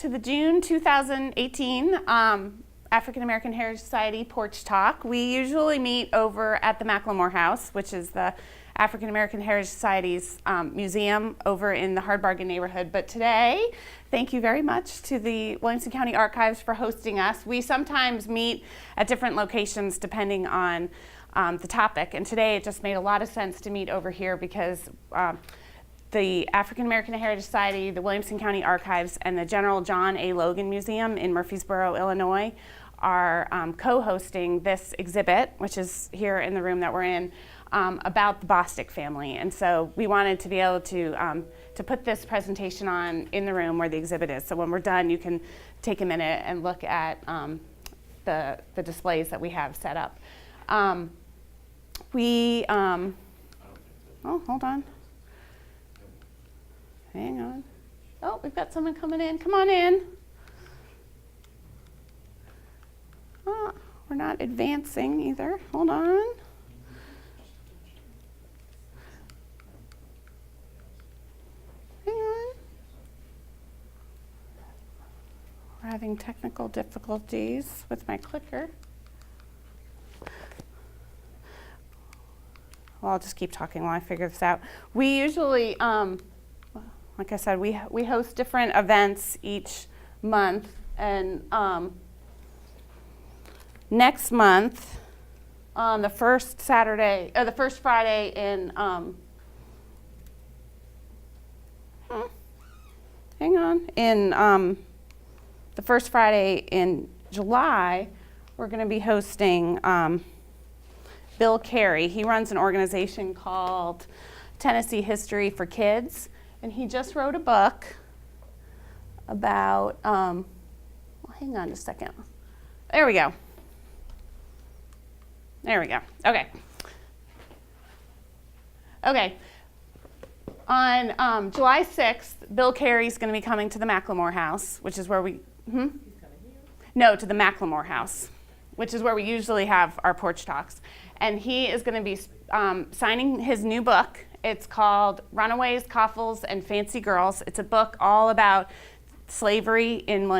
to the June 2018 African American Heritage Society Porch Talk. We usually meet over at the Macklemore House, which is the African American Heritage Society's museum over in the Hard Bargain neighborhood. But today, thank you very much to the Williamson County Archives for hosting us. We sometimes meet at different locations depending on the topic, and today it just made a lot of sense to meet over here because the African American Heritage Society, the Williamson County Archives, and the General John A. Logan Museum in Murfreesboro, Illinois, are co-hosting this exhibit, which is here in the room that we're in, about the Bostick family. And so we wanted to be able to put this presentation on in the room where the exhibit is. So when we're done, you can take a minute and look at the displays that we have set up. Oh, hold on. Hang on. Oh, we've got someone coming in. Come on in. Oh, we're not advancing either. Hold on. Hang on. We're having technical difficulties with my clicker. Well, I'll just keep talking while I figure this out. We usually, like I said, we host different events each month, and next month, on the first Saturday, or the first Friday in, the first Friday in July, we're going to be hosting Bill Carey. He runs an organization called Tennessee History for Kids. And he just wrote a book about, well, hang on just a second. There we go. There we go. Okay. Okay. On July 6th, Bill Carey's going to be coming to the Macklemore House, which is where we, He's coming here? No, to the Macklemore House, which is where we usually have our porch talks. And he is going to be signing his new book. It's called Runaways, Coffles, and Fancy Girls. It's a book all about slavery in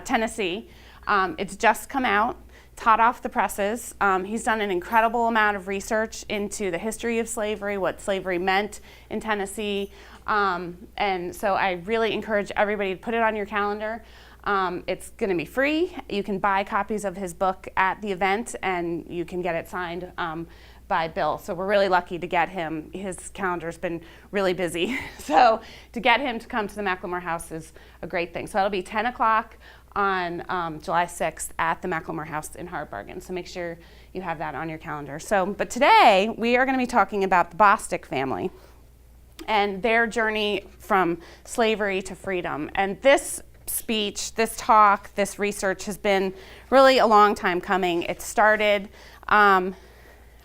Tennessee. It's just come out. It's hot off the presses. He's done an incredible amount of research into the history of slavery, what slavery meant in Tennessee. And so I really encourage everybody to put it on your calendar. It's going to be free. You can buy copies of his book at the event, and you can get it signed by Bill. So we're really lucky to get him. His calendar's been really busy. So to get him to come to the Macklemore House is a great thing. So that'll be 10 o'clock on July 6th at the Macklemore House in Hard Bargain. So make sure you have that on your calendar. But today we are going to be talking about the Bostick family and their journey from slavery to freedom. And this speech, this talk, this research has been really a long time coming. It started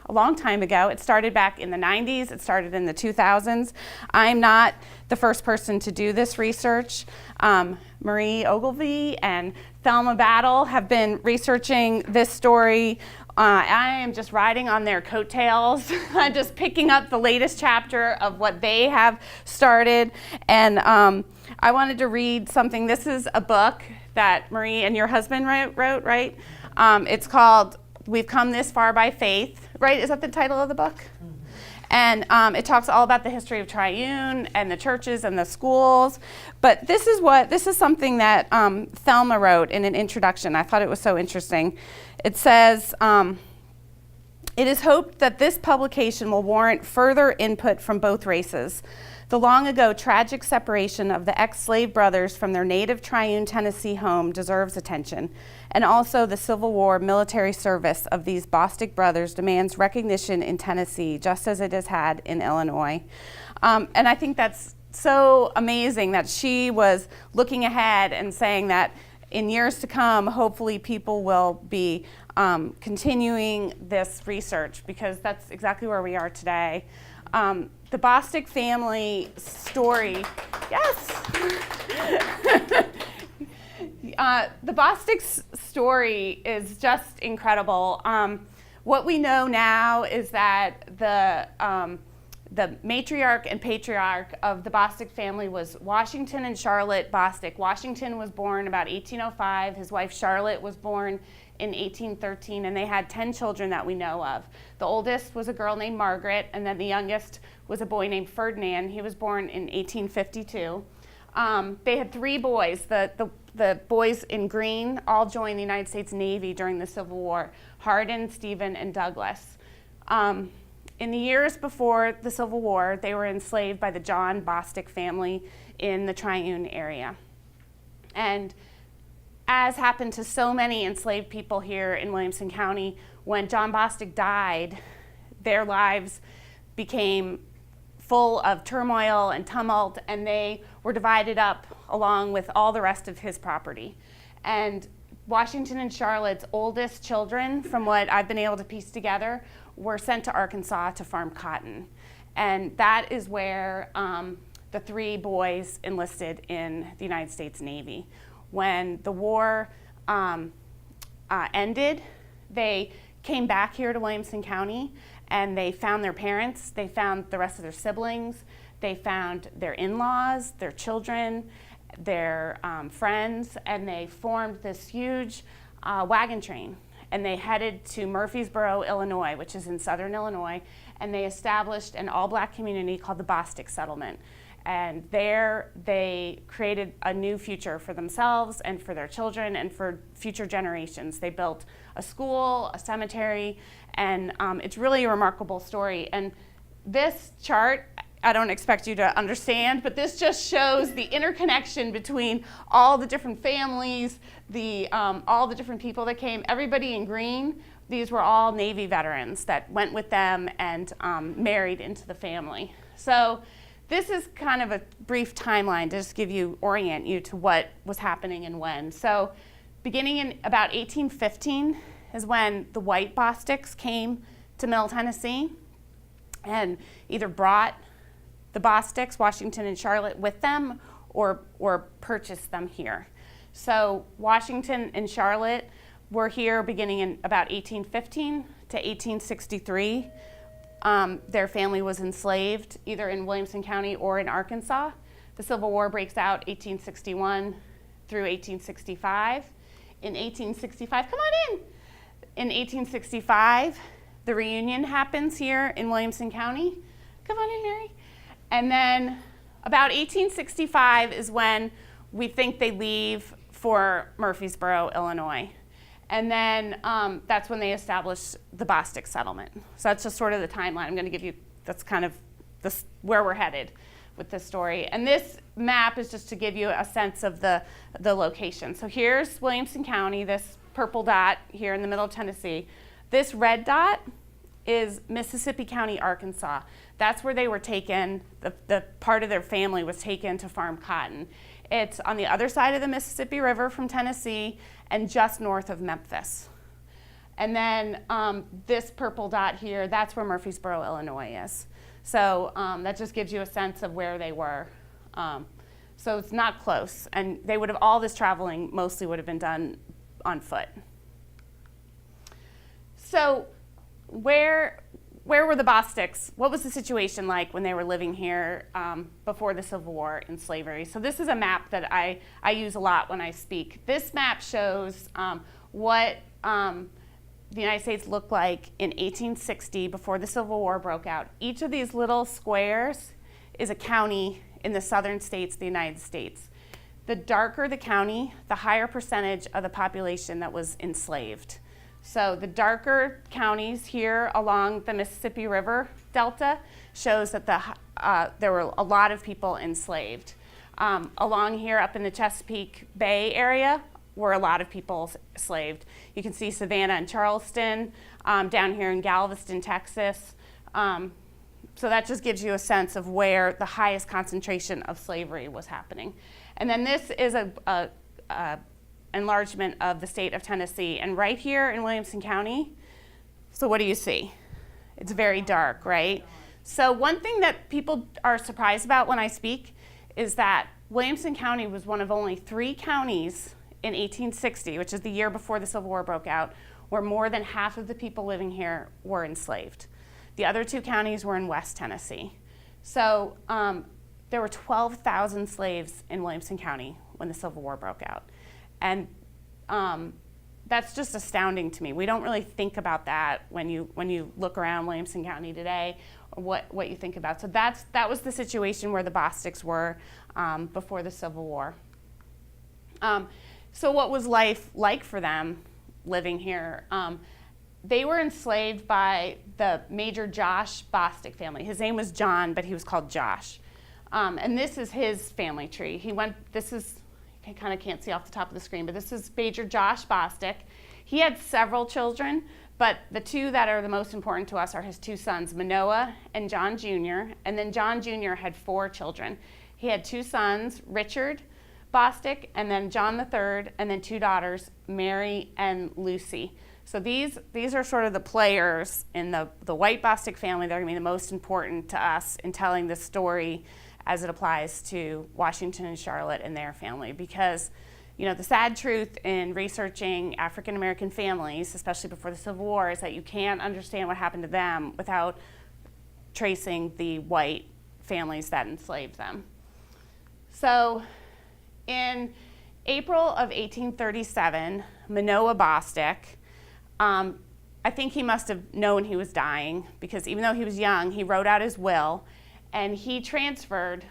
a long time ago. It started back in the 90s. It started in the 2000s. I'm not the first person to do this research. Marie Ogilvy and Thelma Battle have been researching this story. I am just riding on their coattails. I'm just picking up the latest chapter of what they have started. And I wanted to read something. This is a book that Marie and your husband wrote, right? It's called We've Come This Far by Faith, right? Is that the title of the book? Mm-hmm. And it talks all about the history of Triune and the churches and the schools. But this is something that Thelma wrote in an introduction. I thought it was so interesting. It says, it is hoped that this publication will warrant further input from both races. The long ago tragic separation of the ex-slave brothers from their native Triune, Tennessee home deserves attention, and also the Civil War military service of these Bostick brothers demands recognition in Tennessee, just as it has had in Illinois. And I think that's so amazing that she was looking ahead and saying that in years to come, hopefully people will be continuing this research, because that's exactly where we are today. The Bostick family story, yes. The Bostick's story is just incredible. What we know now is that The matriarch and patriarch of the Bostick family was Washington and Charlotte Bostick. Washington was born about 1805. His wife Charlotte was born in 1813, and they had 10 children that we know of. The oldest was a girl named Margaret, and then the youngest was a boy named Ferdinand. He was born in 1852. They had 3 boys. The boys in green all joined the United States Navy during the Civil War: Hardin, Stephen, and Douglas. In the years before the Civil War, they were enslaved by the John Bostick family in the Triune area. And as happened to so many enslaved people here in Williamson County, when John Bostick died, their lives became full of turmoil and tumult, and they were divided up along with all the rest of his property. And Washington and Charlotte's oldest children, from what I've been able to piece together, were sent to Arkansas to farm cotton. And that is where the 3 boys enlisted in the United States Navy. When the war ended, they came back here to Williamson County, and they found their parents, they found the rest of their siblings, they found their in-laws, their children, their friends, and they formed this huge wagon train. And they headed to Murfreesboro, Illinois, which is in southern Illinois, and they established an all-black community called the Bostick Settlement. And there they created a new future for themselves and for their children and for future generations. They built a school, a cemetery, and it's really a remarkable story. And this chart, I don't expect you to understand, but this just shows the interconnection between all the different families, all the different people that came. Everybody in green, these were all Navy veterans that went with them and married into the family. So this is kind of a brief timeline to just orient you to what was happening and when. So beginning in about 1815 is when the white Bosticks came to Middle Tennessee and either brought the Bosticks, Washington and Charlotte, with them or purchased them here. So Washington and Charlotte were here beginning in about 1815 to 1863. Their family was enslaved either in Williamson County or in Arkansas. The Civil War breaks out 1861 through 1865. In 1865, come on in. In 1865, the reunion happens here in Williamson County. Come on in, Mary. And then about 1865 is when we think they leave for Murfreesboro, Illinois. And then that's when they establish the Bostick settlement. So that's just sort of the timeline I'm going to give you. That's kind of where we're headed with this story. And this map is just to give you a sense of the location. So here's Williamson County, this purple dot here in the middle of Tennessee. This red dot is Mississippi County, Arkansas. That's where they were taken. The part of their family was taken to farm cotton. It's on the other side of the Mississippi River from Tennessee and just north of Memphis. And then this purple dot here, that's where Murfreesboro, Illinois is. So that just gives you a sense of where they were. So it's not close. And they would have, all this traveling mostly would have been done on foot. So where were the Bosticks? What was the situation like when they were living here before the Civil War in slavery? So this is a map that I use a lot when I speak. This map shows what the United States looked like in 1860 before the Civil War broke out. Each of these little squares is a county in the southern states of the United States. The darker the county, the higher percentage of the population that was enslaved. So the darker counties here along the Mississippi River Delta shows that there were a lot of people enslaved. Along here up in the Chesapeake Bay area were a lot of people enslaved. You can see Savannah and Charleston, down here in Galveston, Texas. So that just gives you a sense of where the highest concentration of slavery was happening. And then this is a enlargement of the state of Tennessee. And right here in Williamson County, so what do you see? It's very dark, right? So one thing that people are surprised about when I speak is that Williamson County was one of only 3 counties in 1860, which is the year before the Civil War broke out, where more than half of the people living here were enslaved. The other 2 counties were in West Tennessee. So there were 12,000 slaves in Williamson County when the Civil War broke out. And that's just astounding to me. We don't really think about that when you look around Williamson County today, or what you think about. So that was the situation where the Bosticks were before the Civil War. So what was life like for them living here? They were enslaved by the Major Josh Bostick family. His name was John, but he was called Josh. And this is his family tree. I kind of can't see off the top of the screen, but this is Major Josh Bostick. He had several children, but the 2 that are the most important to us are his 2 sons, Manoah and John Jr., and then John Jr. had 4 children. He had 2 sons, Richard Bostick, and then John III, and then 2 daughters, Mary and Lucy. So these are sort of the players in the white Bostick family that are going to be the most important to us in telling this story as it applies to Washington and Charlotte and their family. Because, the sad truth in researching African American families, especially before the Civil War, is that you can't understand what happened to them without tracing the white families that enslaved them. So in April of 1837, Manoah Bostick, I think he must have known he was dying, because even though he was young, he wrote out his will, and he transferred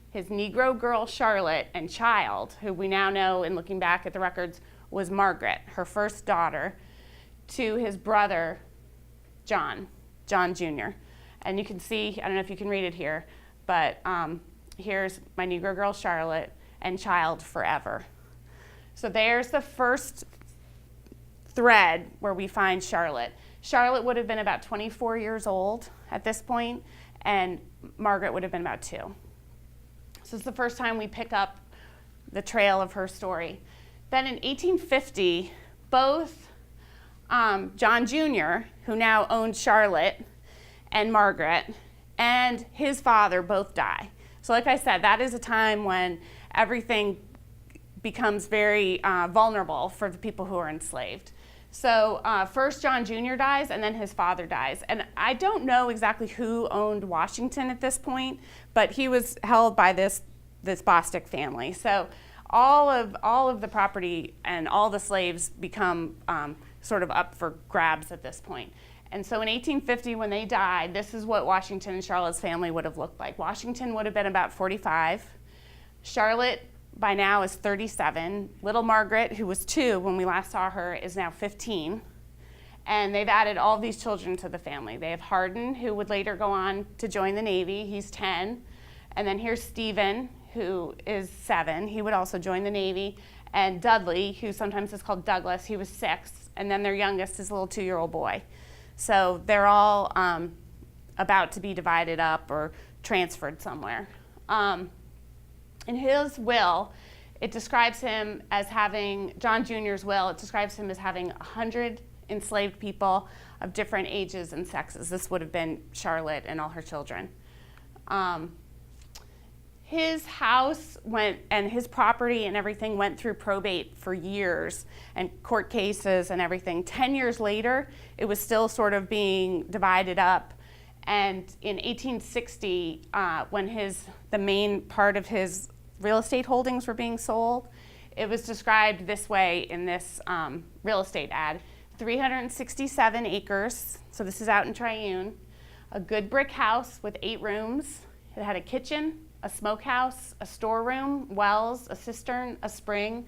his Negro girl Charlotte and child, who we now know in looking back at the records was Margaret, her first daughter, to his brother John Jr. And you can see, I don't know if you can read it here, but here's my Negro girl Charlotte and child forever. So there's the first thread where we find Charlotte. Charlotte would have been about 24 years old at this point, and Margaret would have been about 2. So it's the first time we pick up the trail of her story. Then in 1850, both John Jr., who now owned Charlotte, and Margaret, and his father both die. So like I said, that is a time when everything becomes very vulnerable for the people who are enslaved. So first John Jr. dies, and then his father dies. And I don't know exactly who owned Washington at this point, but he was held by this Bostick family. So all of the property and all the slaves become sort of up for grabs at this point. And so in 1850, when they died, this is what Washington and Charlotte's family would have looked like. Washington would have been about 45. Charlotte by now is 37. Little Margaret, who was 2 when we last saw her, is now 15. And they've added all these children to the family. They have Hardin, who would later go on to join the Navy. He's 10. And then here's Stephen, who is 7. He would also join the Navy. And Dudley, who sometimes is called Douglas, he was 6. And then their youngest is a little 2-year-old boy. So they're all about to be divided up or transferred somewhere. In his will, it describes him as having, John Jr.'s will, it describes him as having 100 enslaved people of different ages and sexes. This would have been Charlotte and all her children. His house and his property and everything went through probate for years and court cases and everything. 10 years later, it was still sort of being divided up. And in 1860, when the main part of his real estate holdings were being sold, it was described this way in this real estate ad: 367 acres, so this is out in Triune, a good brick house with 8 rooms. It had a kitchen, a smokehouse, a storeroom, wells, a cistern, a spring,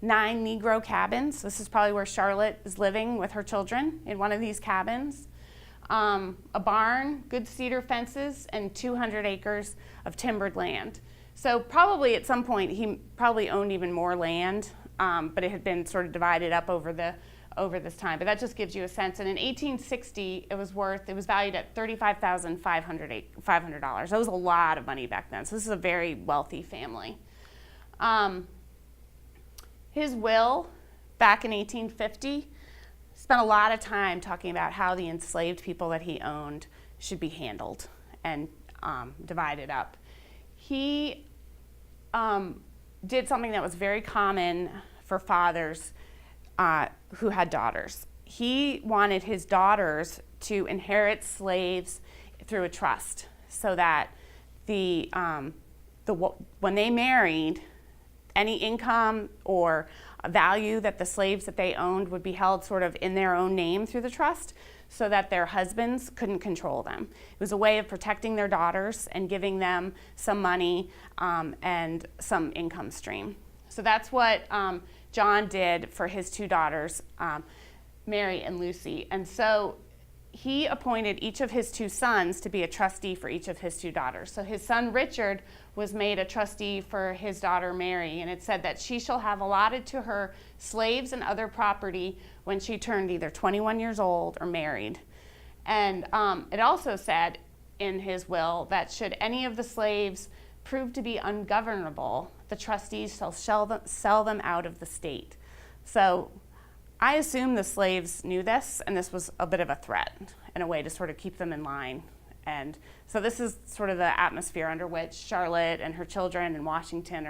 9 Negro cabins. This is probably where Charlotte is living with her children, in one of these cabins. A barn, good cedar fences, and 200 acres of timbered land. So probably at some point he probably owned even more land, but it had been sort of divided up over this time. But that just gives you a sense. And in 1860, it was valued at $35,500. That was a lot of money back then. So this is a very wealthy family. His will, back in 1850, spent a lot of time talking about how the enslaved people that he owned should be handled and divided up. He did something that was very common for fathers who had daughters. he wanted his daughters to inherit slaves through a trust, so that when they married, any income or value that the slaves that they owned would be held sort of in their own name through the trust, so that their husbands couldn't control them. It was a way of protecting their daughters and giving them some money and some income stream. So that's what John did for his two daughters, Mary and Lucy. And so he appointed each of his two sons to be a trustee for each of his two daughters. So his son Richard was made a trustee for his daughter Mary, and it said that she shall have allotted to her slaves and other property when she turned either 21 years old or married. And it also said in his will that should any of the slaves prove to be ungovernable, the trustees shall sell them out of the state. So I assume the slaves knew this, and this was a bit of a threat and a way to sort of keep them in line. And so this is sort of the atmosphere under which Charlotte and her children in Washington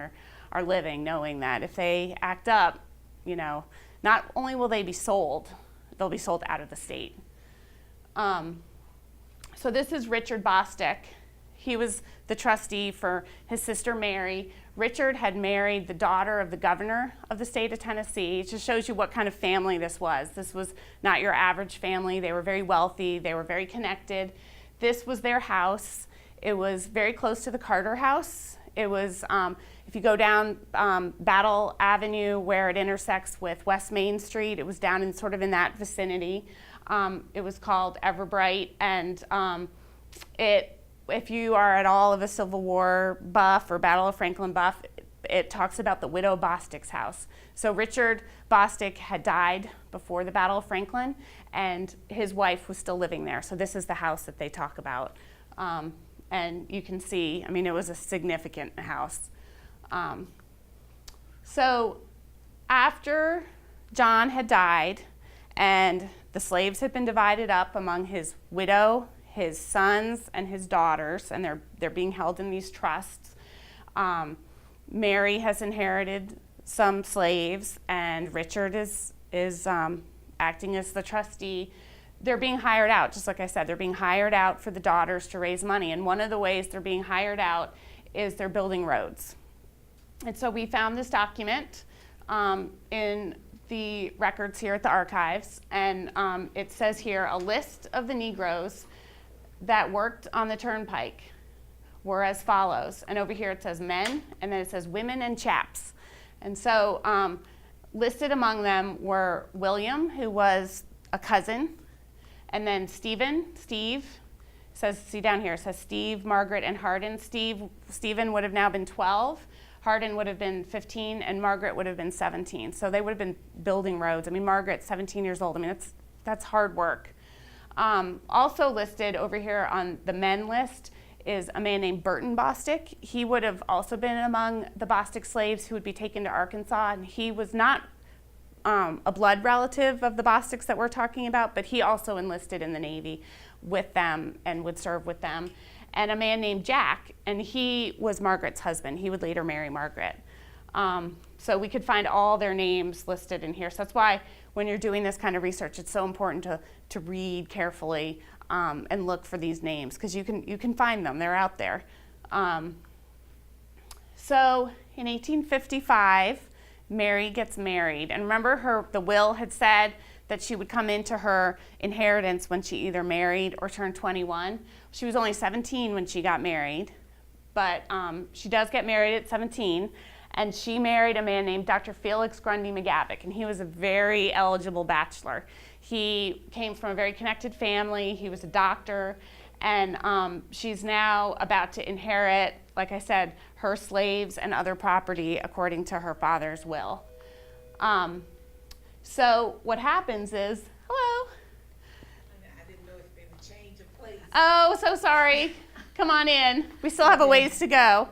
are living, knowing that if they act up, not only will they be sold, they'll be sold out of the state. So this is Richard Bostick. He was the trustee for his sister Mary. Richard had married the daughter of the governor of the state of Tennessee. It just shows you what kind of family this was. This was not your average family. They were very wealthy. They were very connected. This was their house. It was very close to the Carter House. It was, if you go down Battle Avenue where it intersects with West Main Street, it was down in sort of in that vicinity. It was called Everbright, and if you are at all of a Civil War buff or Battle of Franklin buff, it talks about the widow Bostick's house. So Richard Bostick had died before the Battle of Franklin, and his wife was still living there. So this is the house that they talk about. And you can see, it was a significant house. So after John had died and the slaves had been divided up among his widow, his sons, and his daughters, and they're being held in these trusts, Mary has inherited some slaves, and Richard is acting as the trustee. They're being hired out, just like I said, they're being hired out for the daughters to raise money. And one of the ways they're being hired out is they're building roads. And so we found this document in the records here at the archives. And it says here, a list of the Negroes that worked on the turnpike were as follows. And over here it says men, and then it says women and chaps. And so listed among them were William, who was a cousin, and then Steve, says, see down here, it says Steve, Margaret, and Hardin. Stephen would have now been 12, Hardin would have been 15, and Margaret would have been 17. So they would have been building roads. Margaret's 17 years old. That's hard work. Also listed over here on the men list is a man named Burton Bostick. He would have also been among the Bostick slaves who would be taken to Arkansas, and he was not a blood relative of the Bosticks that we're talking about, but he also enlisted in the Navy with them and would serve with them. And a man named Jack, and he was Margaret's husband. He would later marry Margaret. So we could find all their names listed in here. So that's why when you're doing this kind of research, it's so important to read carefully and look for these names, because you can find them. They're out there. So in 1855, Mary gets married. And remember, the will had said that she would come into her inheritance when she either married or turned 21. She was only 17 when she got married, but she does get married at 17. And she married a man named Dr. Felix Grundy McGavick, and he was a very eligible bachelor. He came from a very connected family. He was a doctor, and she's now about to inherit, like I said, her slaves and other property according to her father's will. So what happens is, hello. I didn't know it's been a change of place. Oh, so sorry. Come on in. We still have a ways to go.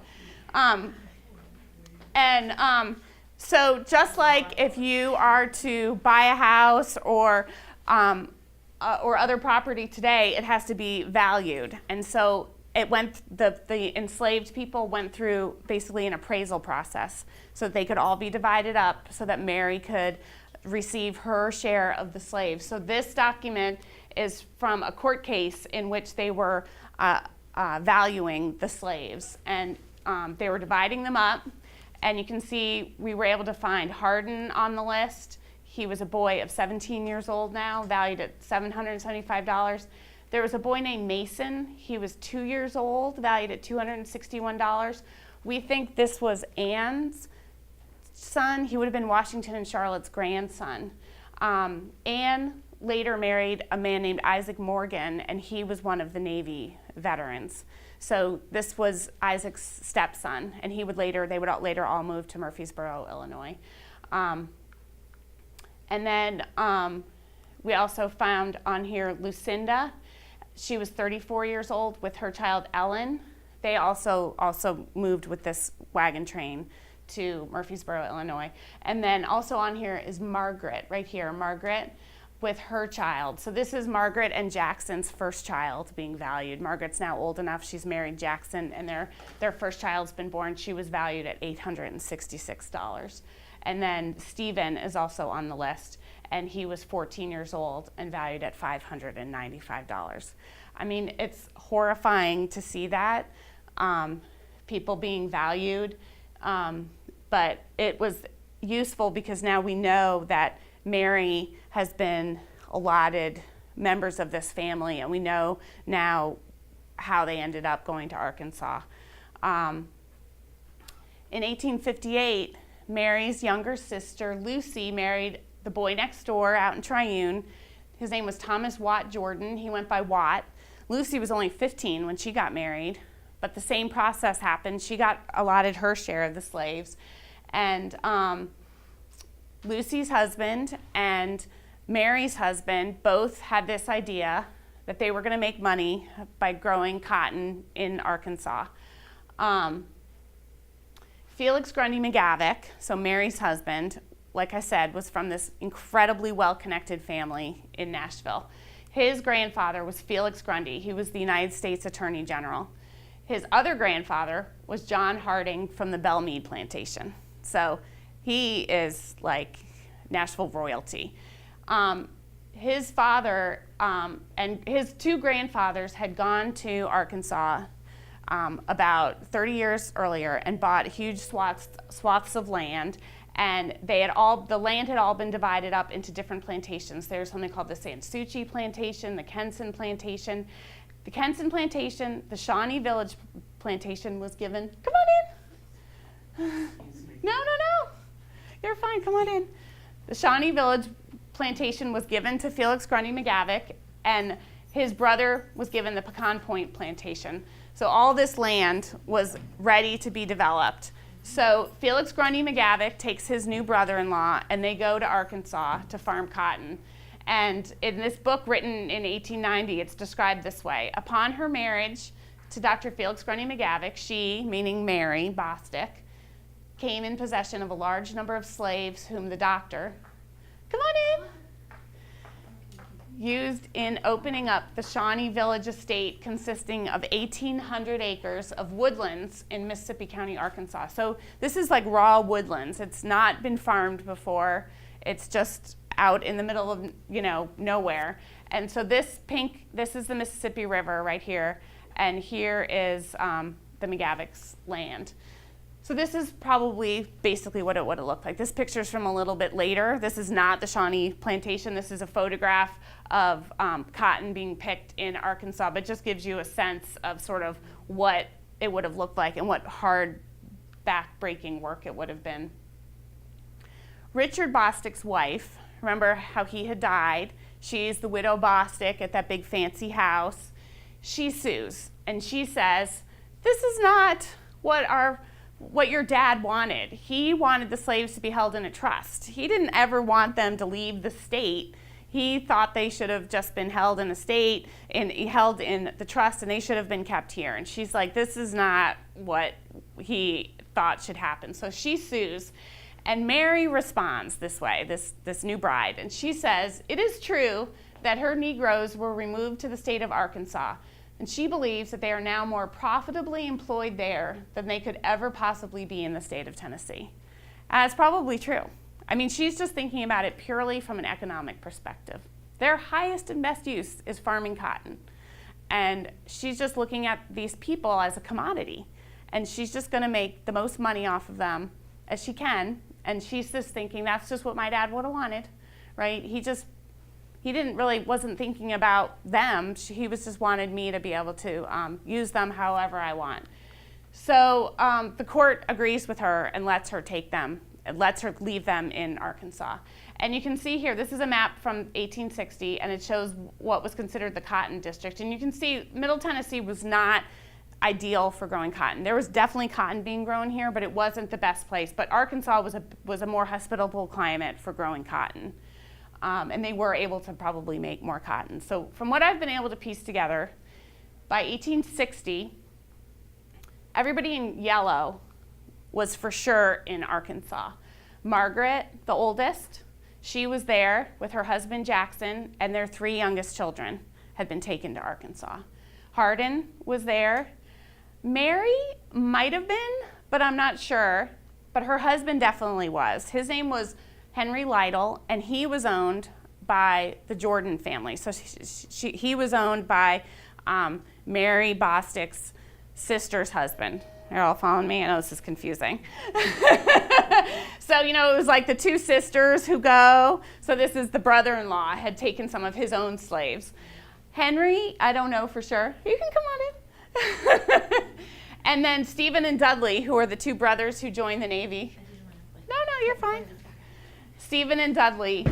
So just like if you are to buy a house or other property today, it has to be valued. And so the enslaved people went through basically an appraisal process so that they could all be divided up so that Mary could receive her share of the slaves. So this document is from a court case in which they were valuing the slaves, and they were dividing them up. And you can see we were able to find Hardin on the list. He was a boy of 17 years old now, valued at $775. There was a boy named Mason. He was 2 years old, valued at $261. We think this was Anne's son. He would have been Washington and Charlotte's grandson. Anne later married a man named Isaac Morgan, and he was one of the Navy veterans. So this was Isaac's stepson, and they would later all move to Murfreesboro, Illinois. And then we also found on here Lucinda. She was 34 years old with her child Ellen. They also moved with this wagon train to Murfreesboro, Illinois. And then also on here is Margaret, right here, Margaret with her child. So this is Margaret and Jackson's first child being valued. Margaret's now old enough, she's married Jackson, and their first child's been born. She was valued at $866. And then Stephen is also on the list, and he was 14 years old and valued at $595. I mean, it's horrifying to see that, people being valued, but it was useful because now we know that Mary has been allotted members of this family, and we know now how they ended up going to Arkansas. In 1858, Mary's younger sister, Lucy, married the boy next door out in Triune. His name was Thomas Watt Jordan. He went by Watt. Lucy was only 15 when she got married, but the same process happened. She got allotted her share of the slaves. And Lucy's husband and Mary's husband both had this idea that they were going to make money by growing cotton in Arkansas. Felix Grundy McGavick, so Mary's husband, like I said, was from this incredibly well-connected family in Nashville. His grandfather was Felix Grundy. He was the United States Attorney General. His other grandfather was John Harding from the Belmead plantation. So he is like Nashville royalty. His father and his two grandfathers had gone to Arkansas about 30 years earlier and bought huge swaths of land, and the land had all been divided up into different plantations. There's something called the Sansucci plantation, the Kenson plantation. The Kenson plantation, the Shawnee Village plantation was given. Come on in. No. You're fine. Come on in. The Shawnee Village plantation was given to Felix Grundy McGavick, and his brother was given the Pecan Point plantation. So all this land was ready to be developed. So Felix Grundy McGavick takes his new brother-in-law, and they go to Arkansas to farm cotton. And in this book written in 1890, it's described this way. Upon her marriage to Dr. Felix Grundy McGavick, she, meaning Mary Bostick, came in possession of a large number of slaves whom the doctor, come on in, used in opening up the Shawnee Village estate consisting of 1,800 acres of woodlands in Mississippi County, Arkansas. So this is like raw woodlands. It's not been farmed before. It's just out in the middle of, nowhere. And so this is the Mississippi River right here, and here is the McGavick's land. So this is probably basically what it would have looked like. This picture's from a little bit later. This is not the Shawnee plantation. This is a photograph of cotton being picked in Arkansas, but just gives you a sense of sort of what it would have looked like and what hard, back-breaking work it would have been. Richard Bostick's wife, remember how he had died? She's the widow Bostick at that big fancy house. She sues, and she says, this is not what your dad wanted. He wanted the slaves to be held in a trust. He didn't ever want them to leave the state. He thought they should have just been held in a state and held in the trust, and they should have been kept here. And she's like, this is not what he thought should happen. So she sues, and Mary responds this way, this new bride, and she says, it is true that her Negroes were removed to the state of Arkansas, and she believes that they are now more profitably employed there than they could ever possibly be in the state of Tennessee. That's probably true. I mean, she's just thinking about it purely from an economic perspective. Their highest and best use is farming cotton. And she's just looking at these people as a commodity. And she's just going to make the most money off of them as she can. And she's just thinking, that's just what my dad would have wanted, right? He wasn't thinking about them. He was just wanted me to be able to use them however I want. So the court agrees with her and lets her take them. It lets her leave them in Arkansas. And you can see here, this is a map from 1860, and it shows what was considered the cotton district. And you can see Middle Tennessee was not ideal for growing cotton. There was definitely cotton being grown here, but it wasn't the best place. But Arkansas was a more hospitable climate for growing cotton. And they were able to probably make more cotton. So from what I've been able to piece together, by 1860, everybody in yellow was for sure in Arkansas. Margaret, the oldest, she was there with her husband Jackson, and their 3 youngest children had been taken to Arkansas. Hardin was there. Mary might have been, but I'm not sure. But her husband definitely was. His name was Henry Lytle, and he was owned by the Jordan family. So he was owned by Mary Bostick's sister's husband. You're all following me? I know this is confusing. So, it was like the 2 sisters who go. So this is the brother-in-law had taken some of his own slaves. Henry, I don't know for sure. You can come on in. And then Stephen and Dudley, who are the 2 brothers who joined the Navy. No, you're fine. Stephen and Dudley,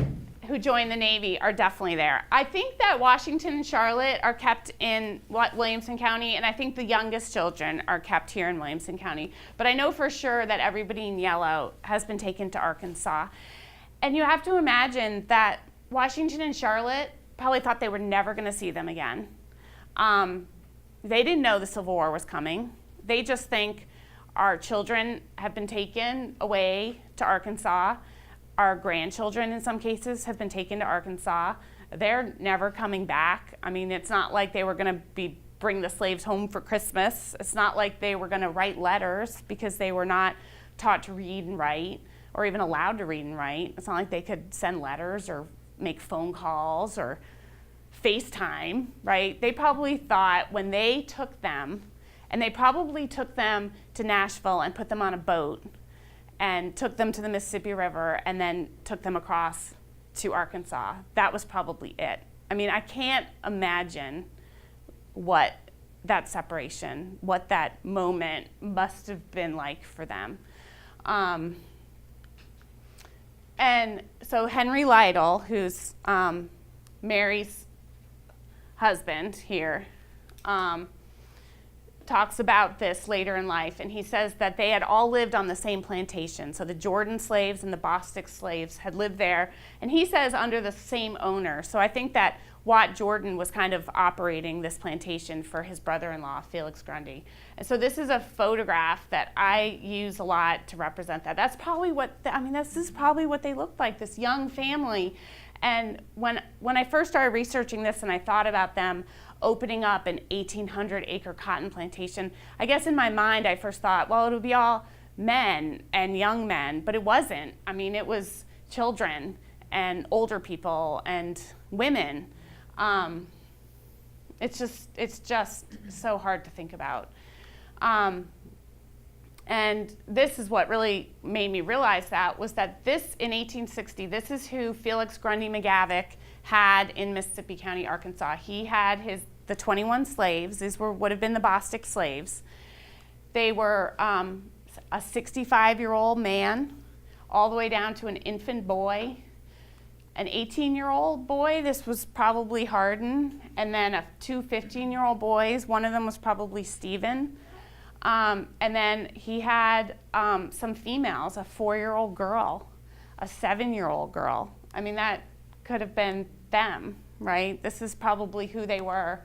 who joined the Navy, are definitely there. I think that Washington and Charlotte are kept in Williamson County, and I think the youngest children are kept here in Williamson County. But I know for sure that everybody in yellow has been taken to Arkansas. And you have to imagine that Washington and Charlotte probably thought they were never going to see them again. They didn't know the Civil War was coming. They just think our children have been taken away to Arkansas. Our grandchildren, in some cases, have been taken to Arkansas. They're never coming back. I mean, it's not like they were going to bring the slaves home for Christmas. It's not like they were going to write letters because they were not taught to read and write or even allowed to read and write. It's not like they could send letters or make phone calls or FaceTime, right? They probably thought when they took them, and they probably took them to Nashville and put them on a boat and took them to the Mississippi River and then took them across to Arkansas. That was probably it. I mean, I can't imagine what that separation, what that moment must have been like for them. And so Henry Lytle, who's Mary's husband here, talks about this later in life, and he says that they had all lived on the same plantation. So the Jordan slaves and the Bostick slaves had lived there, and he says under the same owner. So I think that Watt Jordan was kind of operating this plantation for his brother-in-law, Felix Grundy. And so this is a photograph that I use a lot to represent that. That's probably this is probably what they looked like, this young family. And when I first started researching this and I thought about them opening up an 1,800-acre cotton plantation, I guess in my mind I first thought, well, it would be all men and young men, but it wasn't. I mean, it was children and older people and women. It's just so hard to think about. And this is what really made me realize that, was that this, in 1860, this is who Felix Grundy McGavick had in Mississippi County, Arkansas. He had the 21 slaves. These would have been the Bostick slaves. They were a 65-year-old man, all the way down to an infant boy, an 18-year-old boy. This was probably Hardin, and then 2 15-year-old boys. One of them was probably Stephen. And then he had some females, a 4-year-old girl, a 7-year-old girl. I mean, that could have been them, right? This is probably who they were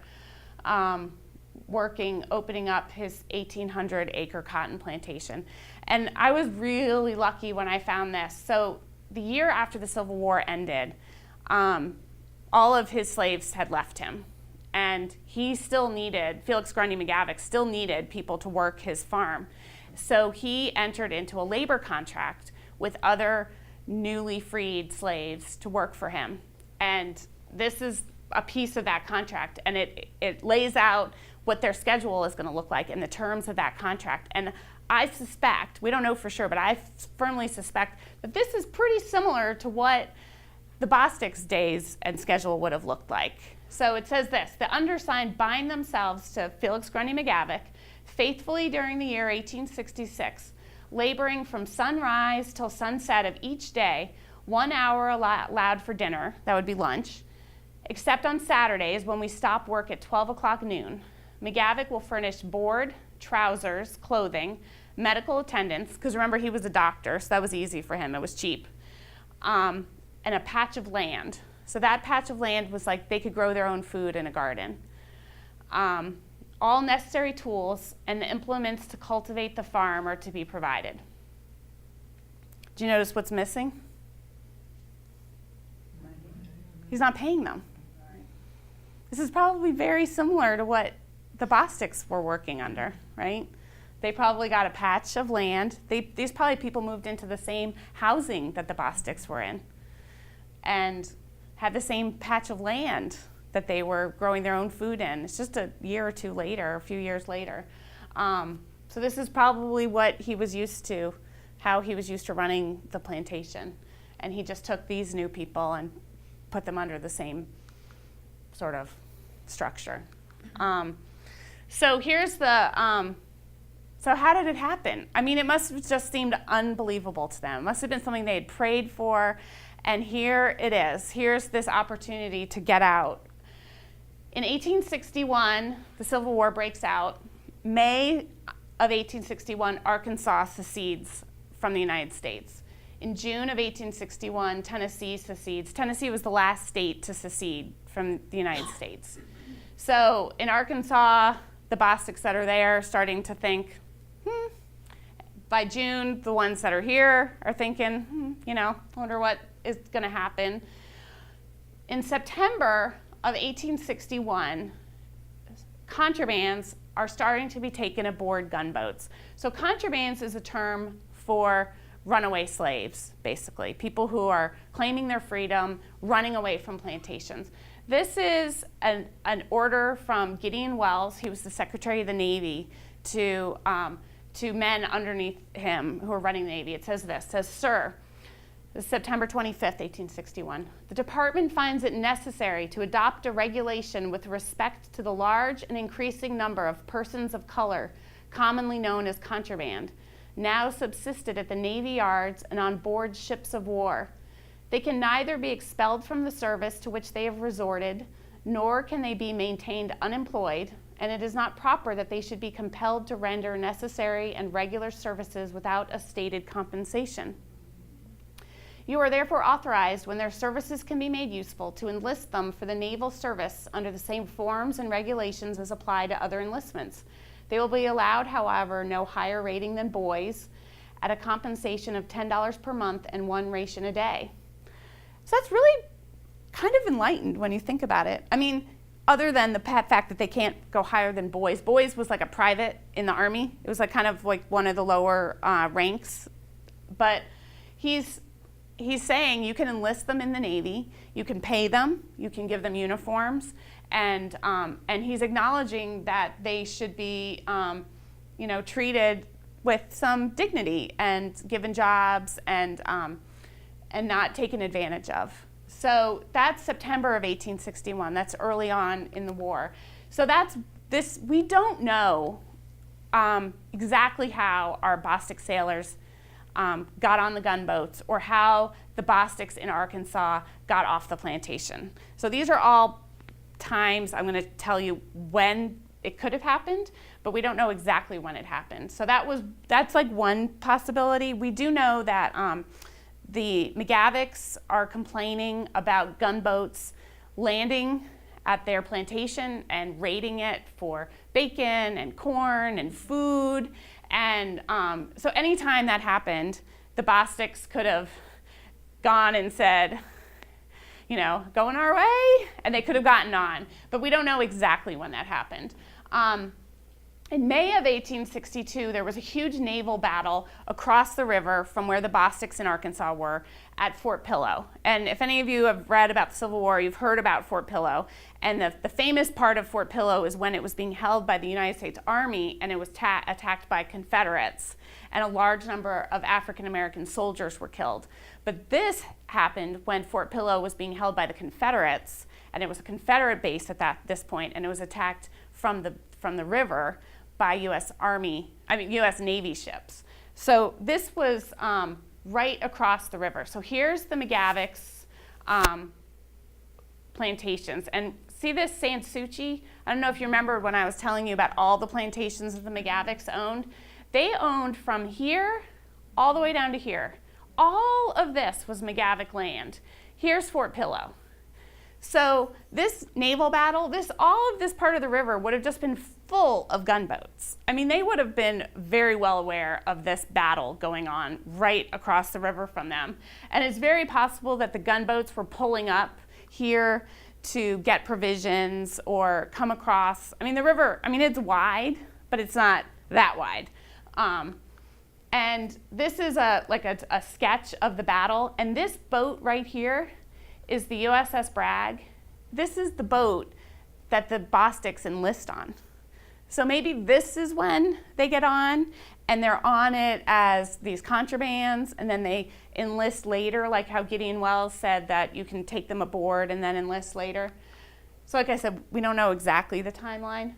opening up his 1,800-acre cotton plantation. And I was really lucky when I found this. So the year after the Civil War ended, all of his slaves had left him. And Felix Grundy McGavick still needed people to work his farm. So he entered into a labor contract with other newly freed slaves to work for him. And this is a piece of that contract, and it lays out what their schedule is going to look like and the terms of that contract. And I suspect, we don't know for sure, but I firmly suspect that this is pretty similar to what the Bostick's days and schedule would have looked like. So it says this: the undersigned bind themselves to Felix Grundy McGavick faithfully during the year 1866, laboring from sunrise till sunset of each day, 1 hour allowed for dinner, that would be lunch, except on Saturdays when we stop work at 12 o'clock noon. McGavick will furnish board, trousers, clothing, medical attendance, because remember he was a doctor, so that was easy for him, it was cheap, and a patch of land. So that patch of land was like they could grow their own food in a garden. All necessary tools and the implements to cultivate the farm are to be provided. Do you notice what's missing? He's not paying them. This is probably very similar to what the Bosticks were working under, right? They probably got a patch of land. These probably people moved into the same housing that the Bosticks were in and had the same patch of land that they were growing their own food in. It's just a year or two later, a few years later. So this is probably what he was used to, how he was used to running the plantation. And he just took these new people and put them under the same sort of structure. So here's the, so how did it happen? I mean, it must have just seemed unbelievable to them. It must have been something they had prayed for, and here it is. Here's this opportunity to get out. In 1861, the Civil War breaks out. May of 1861, Arkansas secedes from the United States. In June of 1861, Tennessee secedes. Tennessee was the last state to secede from the United States. So in Arkansas, the Bosticks that are there are starting to think, by June, the ones that are here are thinking, I wonder what is going to happen. In September of 1861, contrabands are starting to be taken aboard gunboats. So contrabands is a term for runaway slaves, basically, people who are claiming their freedom, running away from plantations. This is an order from Gideon Welles. He was the Secretary of the Navy to men underneath him who are running the Navy. It says this, "Sir, this is September 25th, 1861. The department finds it necessary to adopt a regulation with respect to the large and increasing number of persons of color, commonly known as contraband, now subsisted at the Navy yards and on board ships of war. They can neither be expelled from the service to which they have resorted, nor can they be maintained unemployed, and it is not proper that they should be compelled to render necessary and regular services without a stated compensation. You are therefore authorized, when their services can be made useful, to enlist them for the naval service under the same forms and regulations as apply to other enlistments. They will be allowed, however, no higher rating than boys, at a compensation of $10 per month and 1 ration a day." So that's really kind of enlightened when you think about it. I mean, other than the fact that they can't go higher than boys. Boys was like a private in the Army. It was like kind of like one of the lower ranks. But he's saying you can enlist them in the Navy, you can pay them, you can give them uniforms, and he's acknowledging that they should be, treated with some dignity and given jobs and not taken advantage of. So that's September of 1861. That's early on in the war. So that's this. We don't know exactly how our Bostick sailors got on the gunboats or how the Bosticks in Arkansas got off the plantation. So these are all times I'm going to tell you when it could have happened, but we don't know exactly when it happened. So that's like one possibility. We do know that the McGavicks are complaining about gunboats landing at their plantation and raiding it for bacon and corn and food. And so anytime that happened, the Bosticks could have gone and said, going our way, and they could have gotten on. But we don't know exactly when that happened. In May of 1862, there was a huge naval battle across the river from where the Bosticks in Arkansas were at Fort Pillow. And if any of you have read about the Civil War, you've heard about Fort Pillow. And the famous part of Fort Pillow is when it was being held by the United States Army and it was attacked by Confederates. And a large number of African American soldiers were killed. But this happened when Fort Pillow was being held by the Confederates, and it was a Confederate base at this point, and it was attacked from the river by U.S. Navy ships. So this was right across the river. So here's the McGavick's plantations. And see this Sanssouci? I don't know if you remember when I was telling you about all the plantations that the McGavicks owned. They owned from here all the way down to here. All of this was McGavick land. Here's Fort Pillow. So this naval battle, all of this part of the river would have just been full of gunboats. I mean, they would have been very well aware of this battle going on right across the river from them. And it's very possible that the gunboats were pulling up here to get provisions or come across. I mean, the river, it's wide, but it's not that wide. And this is a sketch of the battle. And this boat right here is the USS Bragg. This is the boat that the Bosticks enlist on. So maybe this is when they get on, and they're on it as these contrabands, and then they enlist later, like how Gideon Wells said that you can take them aboard and then enlist later. So like I said, we don't know exactly the timeline.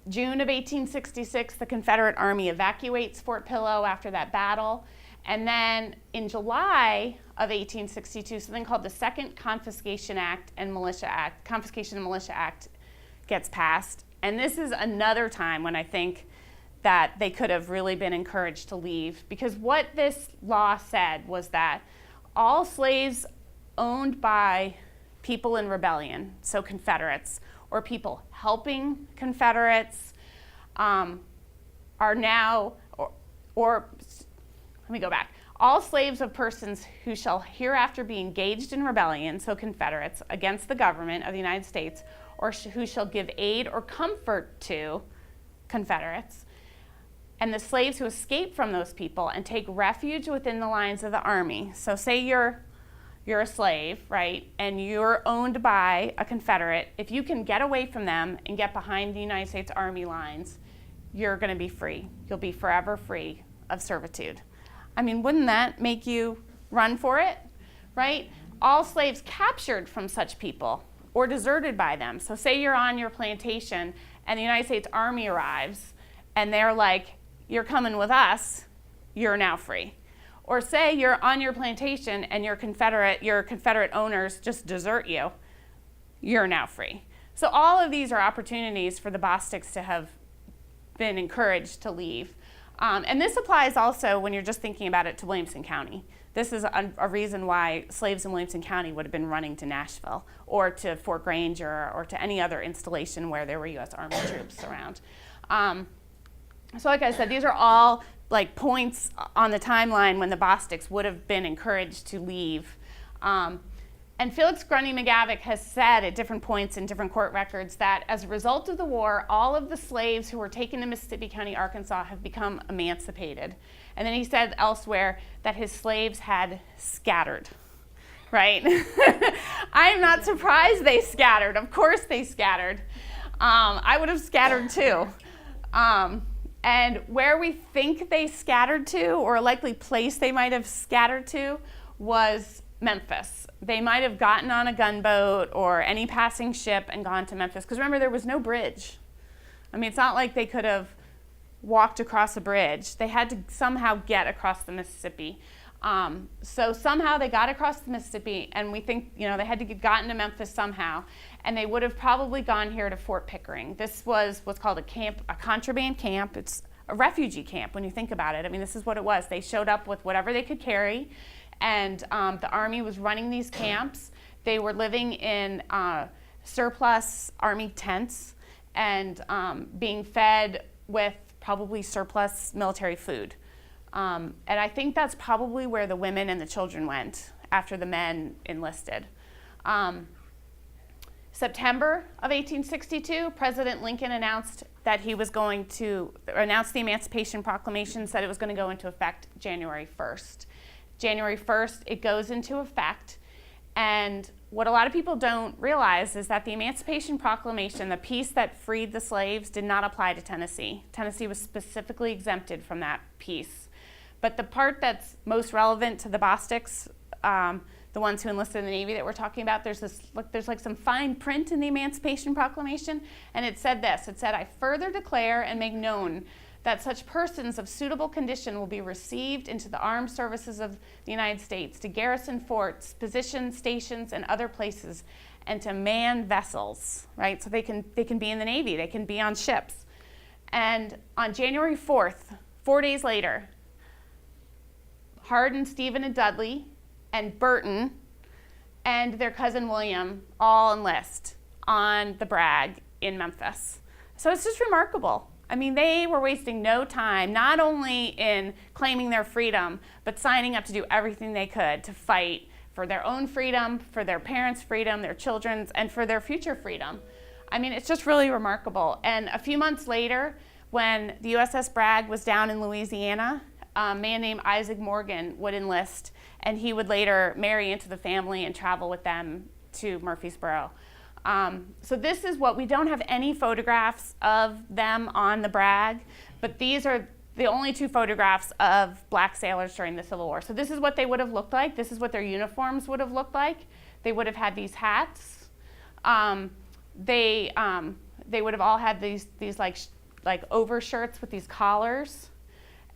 June of 1866, the Confederate Army evacuates Fort Pillow after that battle. And then in July of 1862, something called the Second Confiscation and Militia Act gets passed. And this is another time when I think that they could have really been encouraged to leave, because what this law said was that all slaves owned by people in rebellion, so Confederates, or people helping Confederates, are now, let me go back. All slaves of persons who shall hereafter be engaged in rebellion, so Confederates, against the government of the United States, or who shall give aid or comfort to Confederates, and the slaves who escape from those people and take refuge within the lines of the army. So say you're a slave, right, and you're owned by a Confederate. If you can get away from them and get behind the United States Army lines, you're going to be free. You'll be forever free of servitude. I mean, wouldn't that make you run for it, right? All slaves captured from such people or deserted by them. So say you're on your plantation and the United States Army arrives and they're like, you're coming with us, you're now free. Or say you're on your plantation and your Confederate owners just desert you, you're now free. So all of these are opportunities for the Bosticks to have been encouraged to leave. And this applies also, when you're just thinking about it, to Williamson County. This is a reason why slaves in Williamson County would have been running to Nashville or to Fort Granger or to any other installation where there were U.S. Army troops around. So like I said, these are all like points on the timeline when the Bosticks would have been encouraged to leave. And Felix Grundy McGavick has said at different points in different court records that as a result of the war, all of the slaves who were taken to Mississippi County, Arkansas have become emancipated. And then he said elsewhere that his slaves had scattered, right? I am not surprised they scattered. Of course they scattered. I would have scattered too. And where we think they scattered to, or a likely place they might have scattered to, was Memphis. They might have gotten on a gunboat or any passing ship and gone to Memphis. Because remember, there was no bridge. I mean, it's not like they could have walked across a bridge. They had to somehow get across the Mississippi. So somehow they got across the Mississippi, and we think, they had to get gotten to Memphis somehow. And they would have probably gone here to Fort Pickering. This was what's called a contraband camp. It's a refugee camp when you think about it. I mean, this is what it was. They showed up with whatever they could carry. And the Army was running these camps. They were living in surplus Army tents and being fed with probably surplus military food. And I think that's probably where the women and the children went after the men enlisted. September of 1862, President Lincoln announced that he was going to announce the Emancipation Proclamation, said it was going to go into effect January 1st. January 1st, it goes into effect. And what a lot of people don't realize is that the Emancipation Proclamation, the piece that freed the slaves, did not apply to Tennessee. Tennessee was specifically exempted from that piece. But the part that's most relevant to the Bosticks, the ones who enlisted in the Navy that we're talking about, there's like some fine print in the Emancipation Proclamation, and it said this. It said, "I further declare and make known that such persons of suitable condition will be received into the armed services of the United States to garrison forts, position stations, and other places, and to man vessels," right? So they can be in the Navy, they can be on ships. And on January 4th, 4 days later, Hardin, Stephen, and Dudley, and Burton, and their cousin William all enlist on the Bragg in Memphis. So it's just remarkable. I mean, they were wasting no time, not only in claiming their freedom, but signing up to do everything they could to fight for their own freedom, for their parents' freedom, their children's, and for their future freedom. I mean, it's just really remarkable. And a few months later, when the USS Bragg was down in Louisiana, a man named Isaac Morgan would enlist, and he would later marry into the family and travel with them to Murfreesboro. So this is what, we don't have any photographs of them on the Bragg, but these are the only two photographs of black sailors during the Civil War. So this is what they would have looked like. This is what their uniforms would have looked like. They would have had these hats. They would have all had these like overshirts with these collars.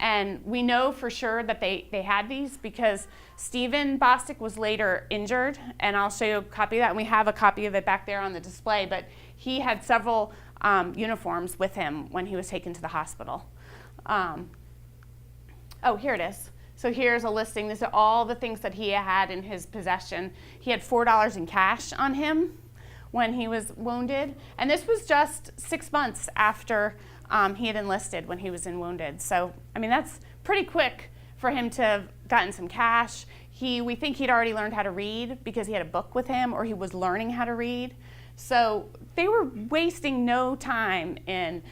And we know for sure that they had these because Stephen Bostick was later injured, and I'll show you a copy of that, and we have a copy of it back there on the display, but he had several uniforms with him when he was taken to the hospital. Oh, here it is. So here's a listing. These are all the things that he had in his possession. He had $4 in cash on him when he was wounded, and this was just 6 months after he had enlisted when he was wounded. So, I mean, that's pretty quick for him to have gotten some cash. We think he'd already learned how to read because he had a book with him, or he was learning how to read. So they were wasting no time in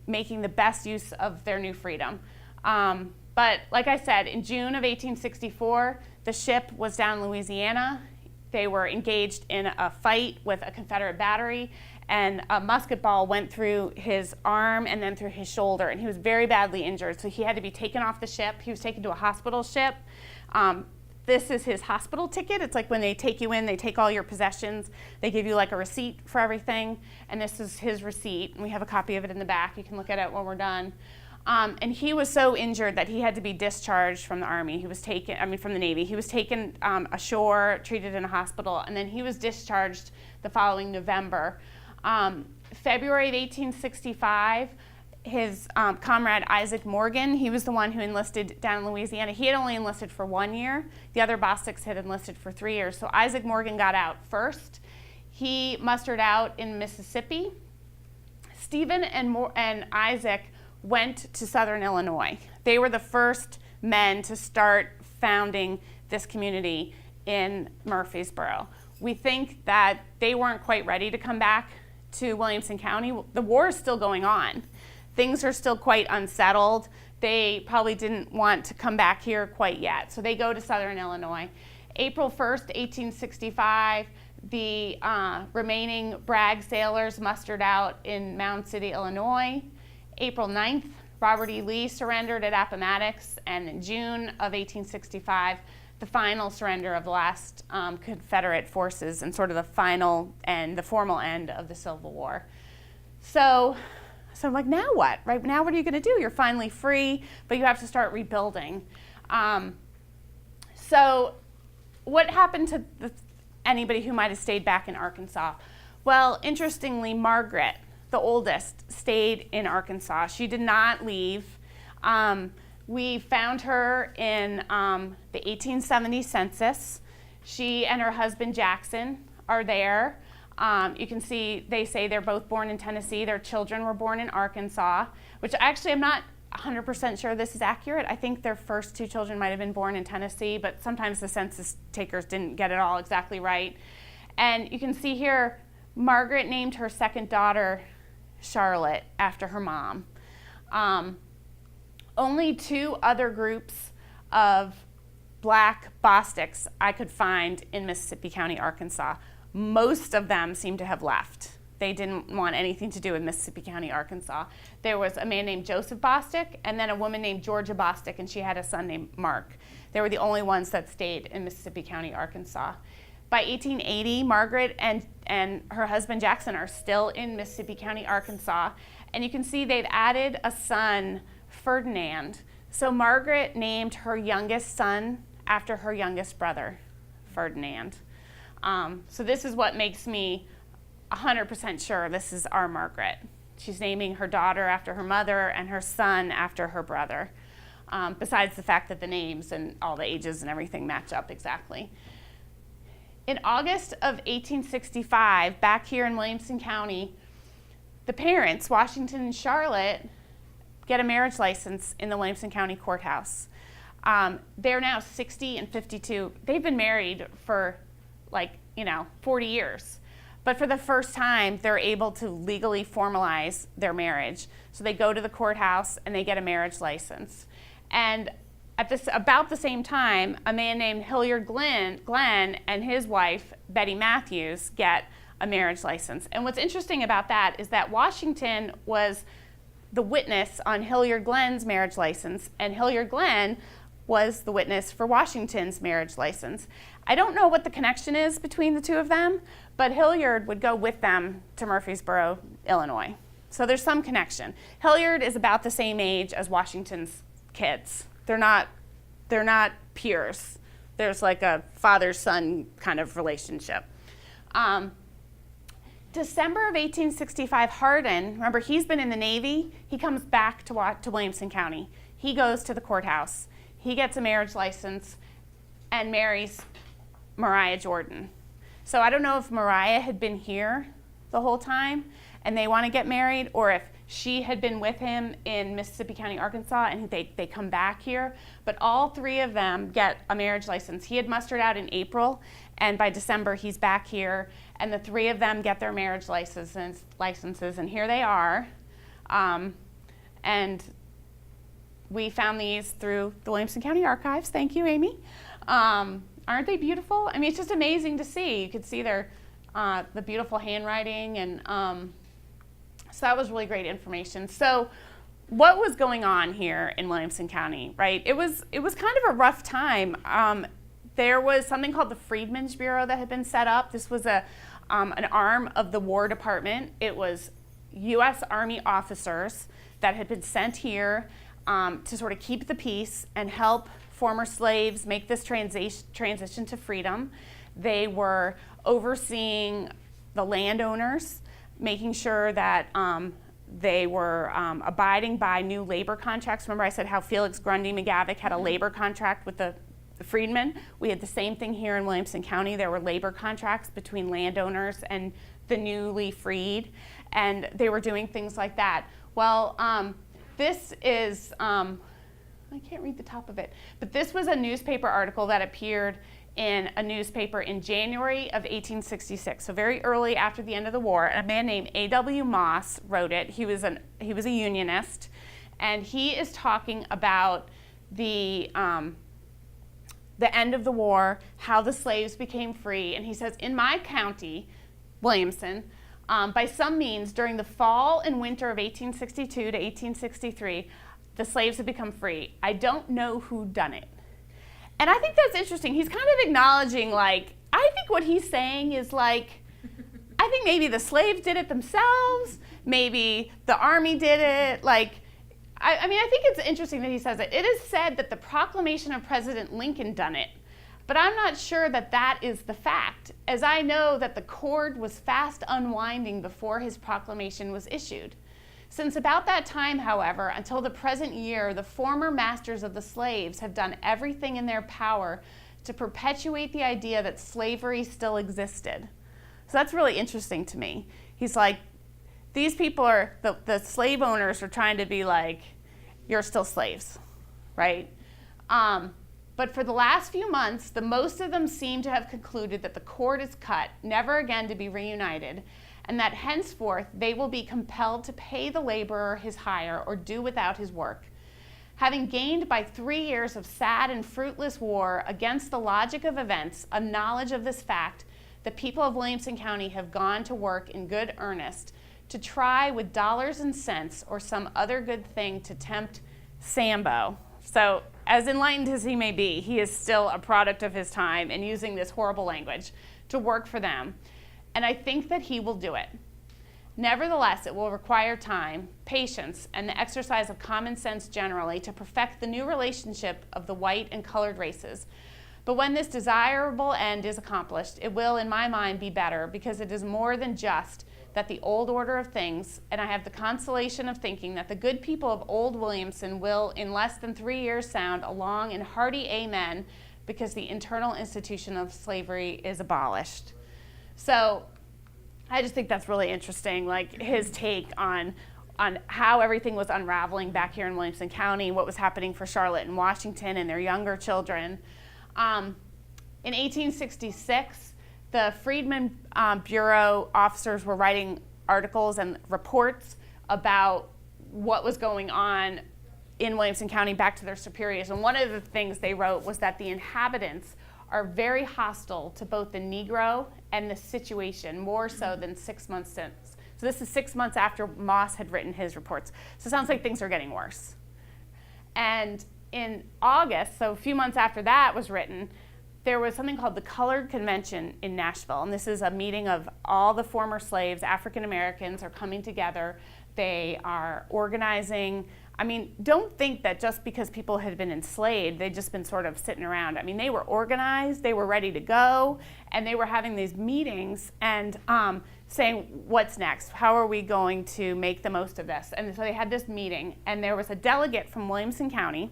making the best use of their new freedom. But like I said, in June of 1864, the ship was down in Louisiana. They were engaged in a fight with a Confederate battery, and a musket ball went through his arm and then through his shoulder, and he was very badly injured, so he had to be taken off the ship. He was taken to a hospital ship. This is his hospital ticket. It's like when they take you in, they take all your possessions. They give you like a receipt for everything, and this is his receipt, and we have a copy of it in the back. You can look at it when we're done. And he was so injured that he had to be discharged from the Army. He was taken, from the Navy. He was taken ashore, treated in a hospital, and then he was discharged the following November. February of 1865, his comrade Isaac Morgan, he was the one who enlisted down in Louisiana. He had only enlisted for 1 year. The other Bosticks had enlisted for 3 years. So Isaac Morgan got out first. He mustered out in Mississippi. Stephen and Isaac went to Southern Illinois. They were the first men to start founding this community in Murfreesboro. We think that they weren't quite ready to come back to Williamson County. The war is still going on. Things are still quite unsettled. They probably didn't want to come back here quite yet. So they go to Southern Illinois. April 1st, 1865, the remaining Bragg sailors mustered out in Mound City, Illinois. April 9th, Robert E. Lee surrendered at Appomattox, and in June of 1865, the final surrender of the last Confederate forces and sort of the final and the formal end of the Civil War. So I'm like, now what? Right now, what are you going to do? You're finally free, but you have to start rebuilding. So what happened to anybody who might have stayed back in Arkansas? Well, interestingly, Margaret, the oldest, stayed in Arkansas. She did not leave. We found her in the 1870 census. She and her husband Jackson are there. You can see they say they're both born in Tennessee. Their children were born in Arkansas, which actually I'm not 100% sure this is accurate. I think their first two children might have been born in Tennessee, but sometimes the census takers didn't get it all exactly right. And you can see here Margaret named her second daughter Charlotte after her mom. Only 2 other groups of black Bosticks I could find in Mississippi County, Arkansas. Most of them seem to have left. They didn't want anything to do with Mississippi County, Arkansas. There was a man named Joseph Bostick and then a woman named Georgia Bostick, and she had a son named Mark. They were the only ones that stayed in Mississippi County, Arkansas. By 1880, Margaret and her husband Jackson are still in Mississippi County, Arkansas. And you can see they've added a son, Ferdinand. So Margaret named her youngest son after her youngest brother, Ferdinand. So this is what makes me 100% sure this is our Margaret. She's naming her daughter after her mother and her son after her brother, besides the fact that the names and all the ages and everything match up exactly. In August of 1865, back here in Williamson County, the parents, Washington and Charlotte, get a marriage license in the Williamson County Courthouse. They're now 60 and 52. They've been married for 40 years. But for the first time, they're able to legally formalize their marriage. So they go to the courthouse and they get a marriage license. And at about the same time, a man named Hilliard Glenn and his wife, Betty Matthews, get a marriage license. And what's interesting about that is that Washington was the witness on Hilliard Glenn's marriage license, and Hilliard Glenn was the witness for Washington's marriage license. I don't know what the connection is between the two of them, but Hilliard would go with them to Murfreesboro, Illinois. So there's some connection. Hilliard is about the same age as Washington's kids. They're not peers. There's like a father-son kind of relationship. December of 1865, Hardin, remember he's been in the Navy, he comes back to Williamson County. He goes to the courthouse. He gets a marriage license and marries Mariah Jordan. So I don't know if Mariah had been here the whole time and they want to get married, or if she had been with him in Mississippi County, Arkansas, and they come back here. But all 3 of them get a marriage license. He had mustered out in April, and by December he's back here, and the 3 of them get their marriage licenses, and here they are. And we found these through the Williamson County Archives. Thank you, Amy. Aren't they beautiful? I mean, it's just amazing to see. You could see the beautiful handwriting, and so that was really great information. So what was going on here in Williamson County, right? It was kind of a rough time. There was something called the Freedmen's Bureau that had been set up. This was an arm of the War Department. It was U.S. Army officers that had been sent here to sort of keep the peace and help former slaves make this transition to freedom. They were overseeing the landowners, making sure that they were abiding by new labor contracts. Remember I said how Felix Grundy McGavick had a labor contract with the freedmen? We had the same thing here in Williamson County. There were labor contracts between landowners and the newly freed, and they were doing things like that. Well, this is, I can't read the top of it, but this was a newspaper article that appeared in a newspaper in January of 1866, so very early after the end of the war. A man named A.W. Moss wrote it. He was a Unionist, and he is talking about the end of the war, how the slaves became free, and he says, in my county, Williamson, by some means during the fall and winter of 1862 to 1863, the slaves had become free. I don't know who done it. And I think that's interesting. He's kind of acknowledging, I think what he's saying is I think maybe the slaves did it themselves, maybe the army did it. I mean, I think it's interesting that he says it. It is said that the proclamation of President Lincoln done it, but I'm not sure that that is the fact, as I know that the cord was fast unwinding before his proclamation was issued. Since about that time, however, until the present year, the former masters of the slaves have done everything in their power to perpetuate the idea that slavery still existed. So that's really interesting to me. He's like, these people are, the slave owners are trying to be like, you're still slaves, right? But for the last few months, the most of them seem to have concluded that the cord is cut, never again to be reunited, and that henceforth they will be compelled to pay the laborer his hire or do without his work. Having gained by 3 years of sad and fruitless war against the logic of events a knowledge of this fact, the people of Williamson County have gone to work in good earnest to try with dollars and cents or some other good thing to tempt Sambo. So, as enlightened as he may be, he is still a product of his time and using this horrible language to work for them. And I think that he will do it. Nevertheless, it will require time, patience, and the exercise of common sense generally to perfect the new relationship of the white and colored races. But when this desirable end is accomplished, it will, in my mind, be better because it is more than just that the old order of things, and I have the consolation of thinking that the good people of old Williamson will, in less than 3 years, sound a long and hearty amen because the internal institution of slavery is abolished. So I just think that's really interesting, like his take on how everything was unraveling back here in Williamson County, what was happening for Charlotte and Washington and their younger children. In 1866, the Freedmen Bureau officers were writing articles and reports about what was going on in Williamson County back to their superiors. And one of the things they wrote was that the inhabitants are very hostile to both the Negro and the situation, more so than 6 months since. So this is 6 months after Moss had written his reports. So it sounds like things are getting worse. And in August, so a few months after that was written, there was something called the Colored Convention in Nashville. And this is a meeting of all the former slaves. African Americans are coming together. They are organizing. I mean, don't think that just because people had been enslaved, they'd just been sort of sitting around. I mean, they were organized, they were ready to go, and they were having these meetings and saying, what's next? How are we going to make the most of this? And so they had this meeting, and there was a delegate from Williamson County,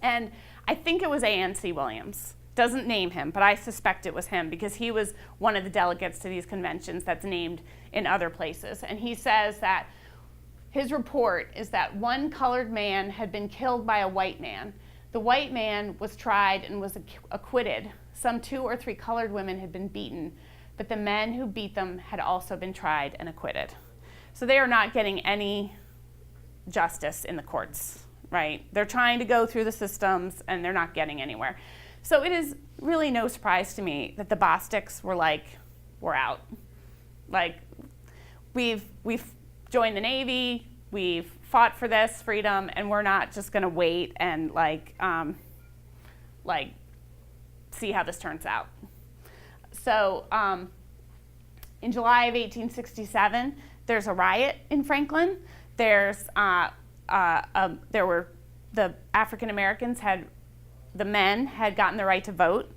and I think it was A.N.C. Williams. Doesn't name him, but I suspect it was him because he was one of the delegates to these conventions that's named in other places. And he says that his report is that one colored man had been killed by a white man. The white man was tried and was acquitted. Some 2 or 3 colored women had been beaten, but the men who beat them had also been tried and acquitted. So they are not getting any justice in the courts, right? They're trying to go through the systems and they're not getting anywhere. So it is really no surprise to me that the Bosticks were like, we're out. Like, we've joined the Navy, we've fought for this freedom, and we're not just gonna wait and see how this turns out. So in July of 1867, there's a riot in Franklin. There were the African Americans the men had gotten the right to vote.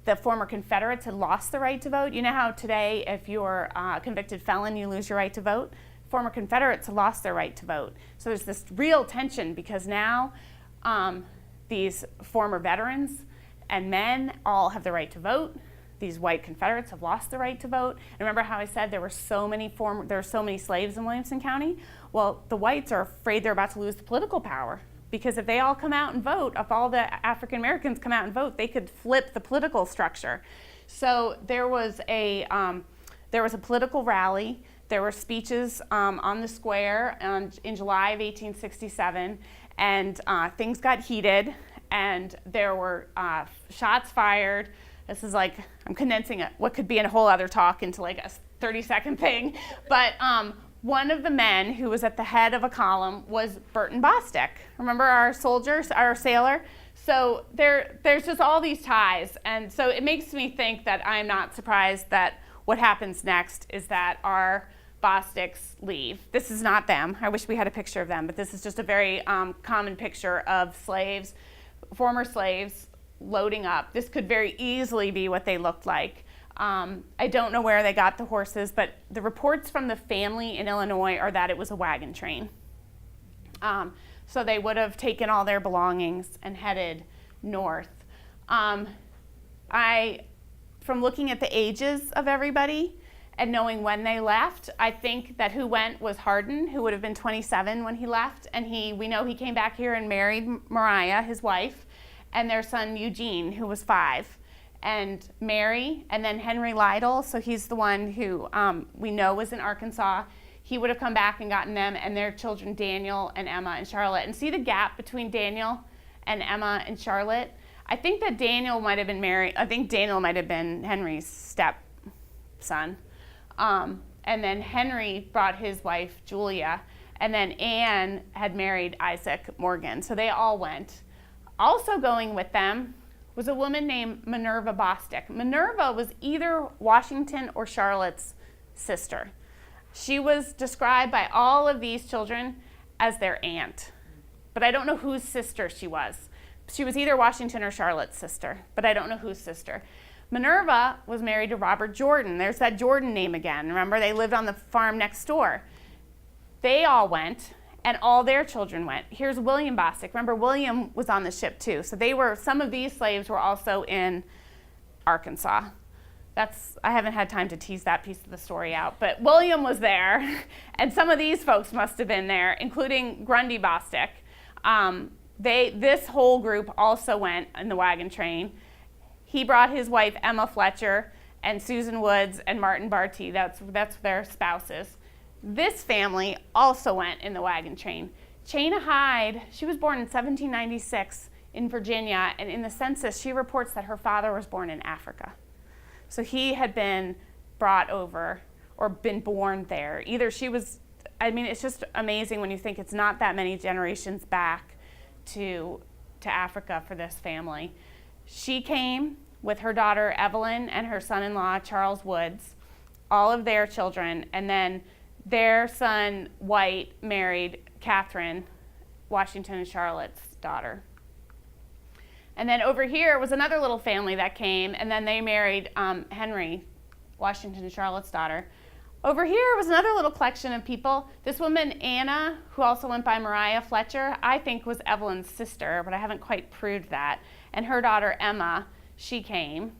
The former Confederates had lost the right to vote. You know how today, if you're a convicted felon, you lose your right to vote? Former Confederates had lost their right to vote. So there's this real tension because now these former veterans and men all have the right to vote. These white Confederates have lost the right to vote. And remember how I said there were so many slaves in Williamson County? Well, the whites are afraid they're about to lose the political power. Because if they all come out and vote, if all the African Americans come out and vote, they could flip the political structure. So there was a political rally. There were speeches on the square in July of 1867, and things got heated, and there were shots fired. This is like, I'm condensing what could be a whole other talk into like a 30-second thing. But one of the men who was at the head of a column was Burton Bostick. Remember our sailor? So there's just all these ties. And so it makes me think that I'm not surprised that what happens next is that our Bosticks leave. This is not them. I wish we had a picture of them, but this is just a very common picture of slaves, former slaves, loading up. This could very easily be what they looked like. I don't know where they got the horses, but the reports from the family in Illinois are that it was a wagon train. So they would have taken all their belongings and headed north. From looking at the ages of everybody and knowing when they left, I think that who went was Hardin, who would have been 27 when he left, and we know he came back here and married Mariah, his wife, and their son Eugene, who was 5, and Mary, and then Henry Lytle. So he's the one who we know was in Arkansas. He would have come back and gotten them and their children, Daniel and Emma and Charlotte. And see the gap between Daniel and Emma and Charlotte? I think that Daniel might have been Henry's stepson. And then Henry brought his wife, Julia, and then Anne had married Isaac Morgan. So they all went. Also going with them was a woman named Minerva Bostick. Minerva was either Washington or Charlotte's sister. She was described by all of these children as their aunt, but I don't know whose sister she was. She was either Washington or Charlotte's sister, but I don't know whose sister. Minerva was married to Robert Jordan. There's that Jordan name again. Remember, they lived on the farm next door. They all went, and all their children went. Here's William Bostick. Remember, William was on the ship too. So some of these slaves were also in Arkansas. I haven't had time to tease that piece of the story out, but William was there, and some of these folks must have been there, including Grundy Bostick. This whole group also went in the wagon train. He brought his wife Emma Fletcher and Susan Woods and Martin Barty. That's their spouses. This family also went in the wagon train. Chana Hyde, she was born in 1796 in Virginia, and in the census she reports that her father was born in Africa. So he had been brought over or been born there. It's just amazing when you think it's not that many generations back to Africa for this family. She came with her daughter Evelyn and her son-in-law Charles Woods, all of their children, and then their son White married Catherine, Washington and Charlotte's daughter. And then over here was another little family that came, and then they married Henry, Washington and Charlotte's daughter. Over here was another little collection of people. This woman, Anna, who also went by Mariah Fletcher, I think was Evelyn's sister, but I haven't quite proved that. And her daughter, Emma, she came.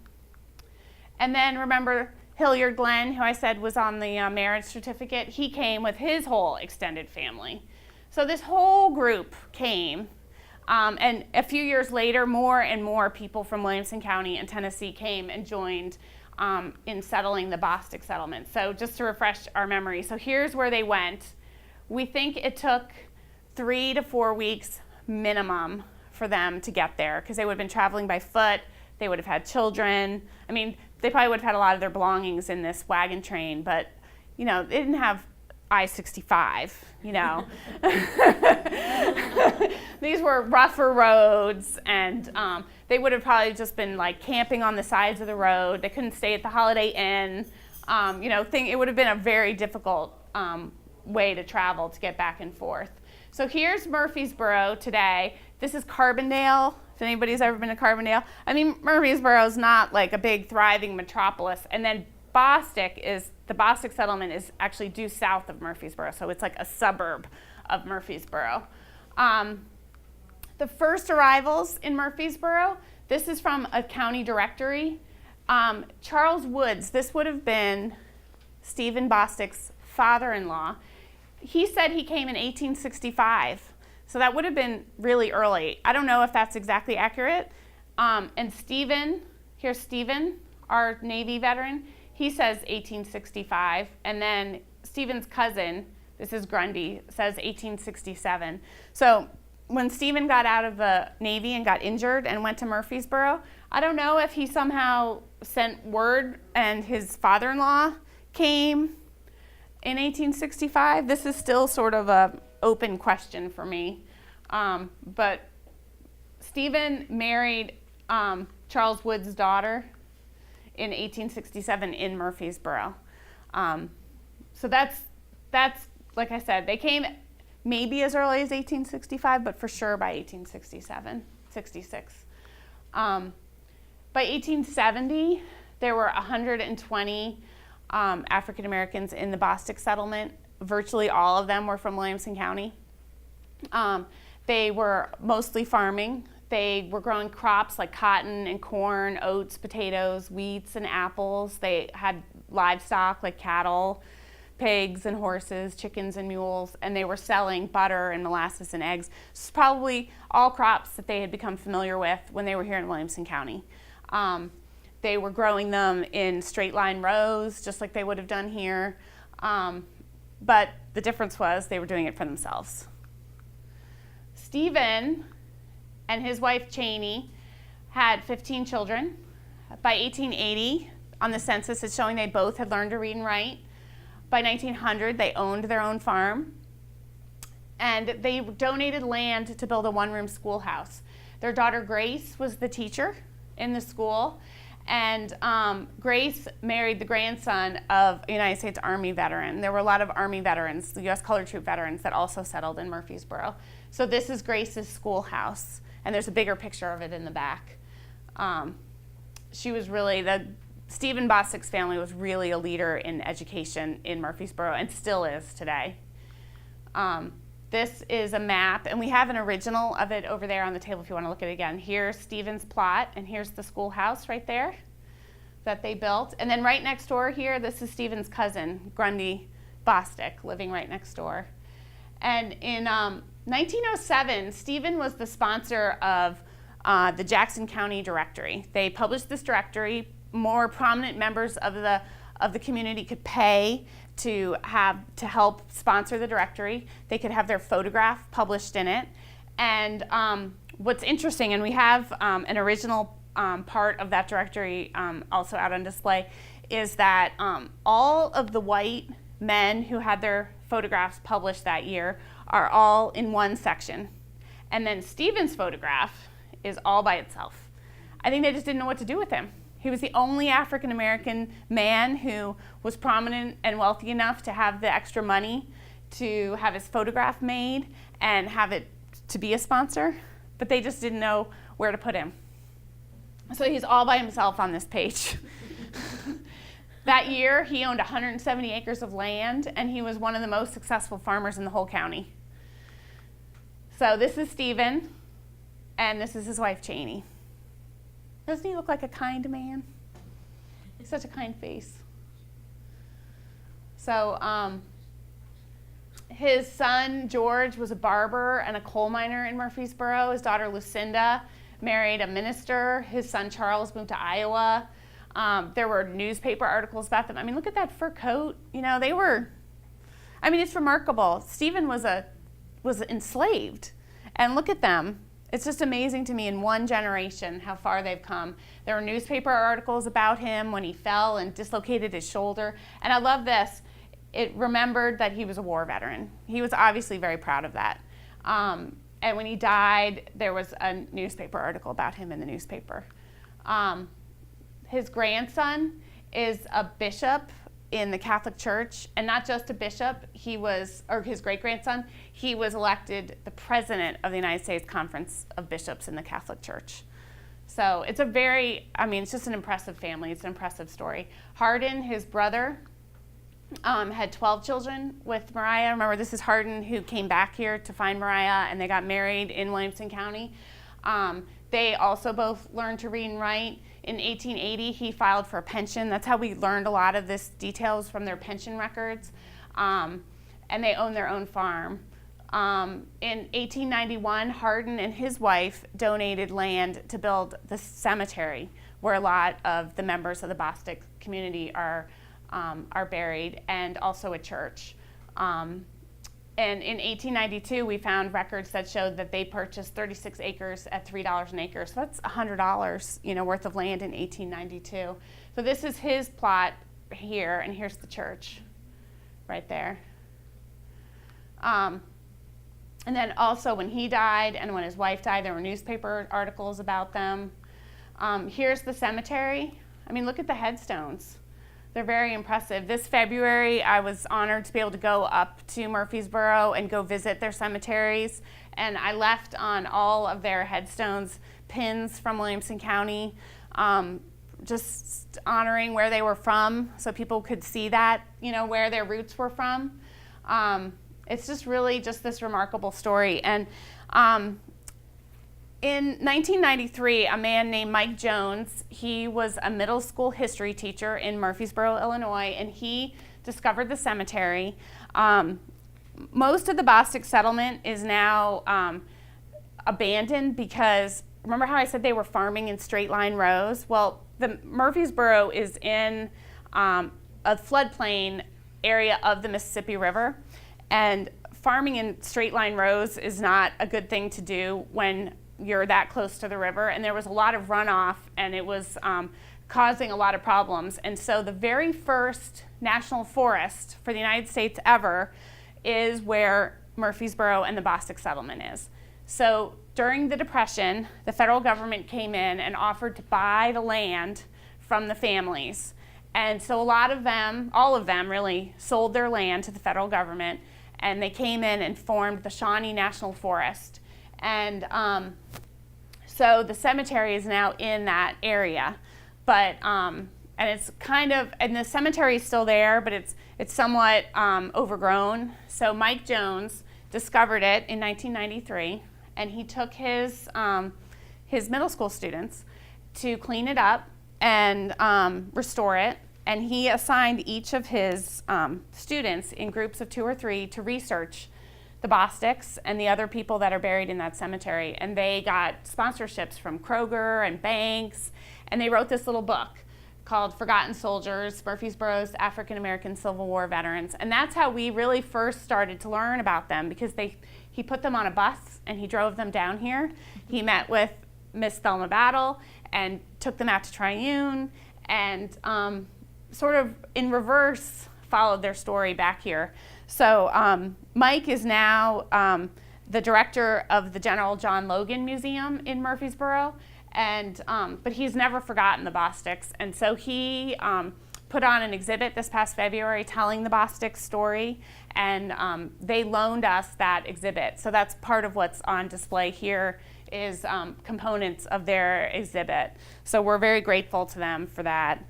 And then remember Hilliard Glenn, who I said was on the marriage certificate? He came with his whole extended family. So this whole group came. And a few years later, more and more people from Williamson County and Tennessee came and joined in settling the Bostick settlement. So just to refresh our memory, so here's where they went. We think it took 3 to 4 weeks minimum for them to get there because they would have been traveling by foot. They would have had children. I mean, they probably would have had a lot of their belongings in this wagon train, but, they didn't have I-65, These were rougher roads, and they would have probably just been like camping on the sides of the road. They couldn't stay at the Holiday Inn. It would have been a very difficult way to travel to get back and forth. So here's Murfreesboro today. This is Carbondale. If anybody's ever been to Carbondale, Murfreesboro is not like a big thriving metropolis. And then the Bostick settlement is actually due south of Murfreesboro, so it's like a suburb of Murfreesboro. The first arrivals in Murfreesboro, this is from a county directory. Charles Woods, this would have been Stephen Bostick's father-in-law. He said he came in 1865, so that would have been really early. I don't know if that's exactly accurate. And here's Stephen, our Navy veteran. He says 1865, and then Stephen's cousin, this is Grundy, says 1867. So when Stephen got out of the Navy and got injured and went to Murfreesboro, I don't know if he somehow sent word and his father-in-law came in 1865. This is still sort of an open question for me. But Stephen married Charles Wood's daughter in 1867 in Murfreesboro. So that's like I said, they came maybe as early as 1865, but for sure by 66. By 1870, there were 120 African Americans in the Bostick settlement. Virtually all of them were from Williamson County. They were mostly farming. They were growing crops like cotton and corn, oats, potatoes, wheats, and apples. They had livestock like cattle. pigs and horses, chickens and mules, and they were selling butter and molasses and eggs. It's probably all crops that they had become familiar with when they were here in Williamson County. They were growing them in straight line rows, just like they would have done here. But the difference was they were doing it for themselves. Stephen and his wife Cheney had 15 children. By 1880, on the census, it's showing they both had learned to read and write. By 1900, they owned their own farm. And they donated land to build a one-room schoolhouse. Their daughter Grace was the teacher in the school. And Grace married the grandson of a United States Army veteran. There were a lot of Army veterans, the U.S. Colored Troop veterans, that also settled in Murfreesboro. So this is Grace's schoolhouse, and there's a bigger picture of it in the back. She was really, Stephen Bostick's family was really a leader in education in Murfreesboro, and still is today. This is a map, and we have an original of it over there on the table if you want to look at it again. Here's Stephen's plot, and here's the schoolhouse right there that they built. And then right next door here, this is Stephen's cousin, Grundy Bostick, living right next door. And in 1907, Stephen was the sponsor of the Jackson County Directory. They published this directory. More prominent members of the community could pay to help sponsor the directory. They could have their photograph published in it. And what's interesting, and we have an original part of that directory also out on display, is that all of the white men who had their photographs published that year are all in one section. And then Stephen's photograph is all by itself. I think they just didn't know what to do with him. He was the only African American man who was prominent and wealthy enough to have the extra money to have his photograph made and have it to be a sponsor, but they just didn't know where to put him. So he's all by himself on this page. That year, he owned 170 acres of land, and he was one of the most successful farmers in the whole county. So this is Stephen, and this is his wife, Cheney. Doesn't he look like a kind man? He's such a kind face. So his son, George, was a barber and a coal miner in Murfreesboro. His daughter, Lucinda, married a minister. His son, Charles, moved to Iowa. There were newspaper articles about them. I mean, look at that fur coat. You know, they were, I mean, it's remarkable. Stephen was enslaved. And look at them. It's just amazing to me in one generation how far they've come. There were newspaper articles about him when he fell and dislocated his shoulder. And I love this. It remembered that he was a war veteran. He was obviously very proud of that. And when he died, there was a newspaper article about him in the newspaper. His grandson is a bishop in the Catholic Church, and not just a bishop, or his great-grandson, he was elected the president of the United States Conference of Bishops in the Catholic Church. So it's it's just an impressive family. It's an impressive story. Hardin, his brother, had 12 children with Mariah. Remember, this is Hardin who came back here to find Mariah, and they got married in Williamson County. They also both learned to read and write. In 1880, he filed for a pension. That's how we learned a lot of this details from their pension records. And they owned their own farm. In 1891, Hardin and his wife donated land to build the cemetery where a lot of the members of the Bostick community are buried, and also a church. And in 1892, we found records that showed that they purchased 36 acres at $3 an acre. So that's $100, worth of land in 1892. So this is his plot here, and here's the church right there. And then also when he died and when his wife died, there were newspaper articles about them. Here's the cemetery. I mean, look at the headstones. They're very impressive. This February, I was honored to be able to go up to Murfreesboro and go visit their cemeteries. And I left on all of their headstones pins from Williamson County, just honoring where they were from so people could see that, where their roots were from. It's just really just this remarkable story. And In 1993, a man named Mike Jones, he was a middle school history teacher in Murfreesboro, Illinois, and he discovered the cemetery. Most of the Bostick settlement is now abandoned because, remember how I said they were farming in straight line rows? Well, the Murfreesboro is in a floodplain area of the Mississippi River, and farming in straight line rows is not a good thing to do when you're that close to the river, and there was a lot of runoff, and it was causing a lot of problems. And so the very first national forest for the United States ever is where Murfreesboro and the Bostick settlement is. So during the Depression, the federal government came in and offered to buy the land from the families. And so a lot of them, all of them really, sold their land to the federal government, and they came in and formed the Shawnee National Forest. And so the cemetery is now in that area, but and it's kind of, and the cemetery is still there, but it's somewhat overgrown. So Mike Jones discovered it in 1993, and he took his middle school students to clean it up and restore it. And he assigned each of his students in groups of 2 or 3 to research the Bosticks and the other people that are buried in that cemetery. And they got sponsorships from Kroger and banks, and they wrote this little book called Forgotten Soldiers, Murfreesboro's African American Civil War Veterans. And that's how we really first started to learn about them, because he put them on a bus and he drove them down here. He met with Miss Thelma Battle and took them out to Triune, and sort of in reverse followed their story back here. So Mike is now the director of the General John Logan Museum in Murfreesboro, and but he's never forgotten the Bosticks, and so he put on an exhibit this past February telling the Bostick story, and they loaned us that exhibit. So that's part of what's on display here is components of their exhibit. So we're very grateful to them for that.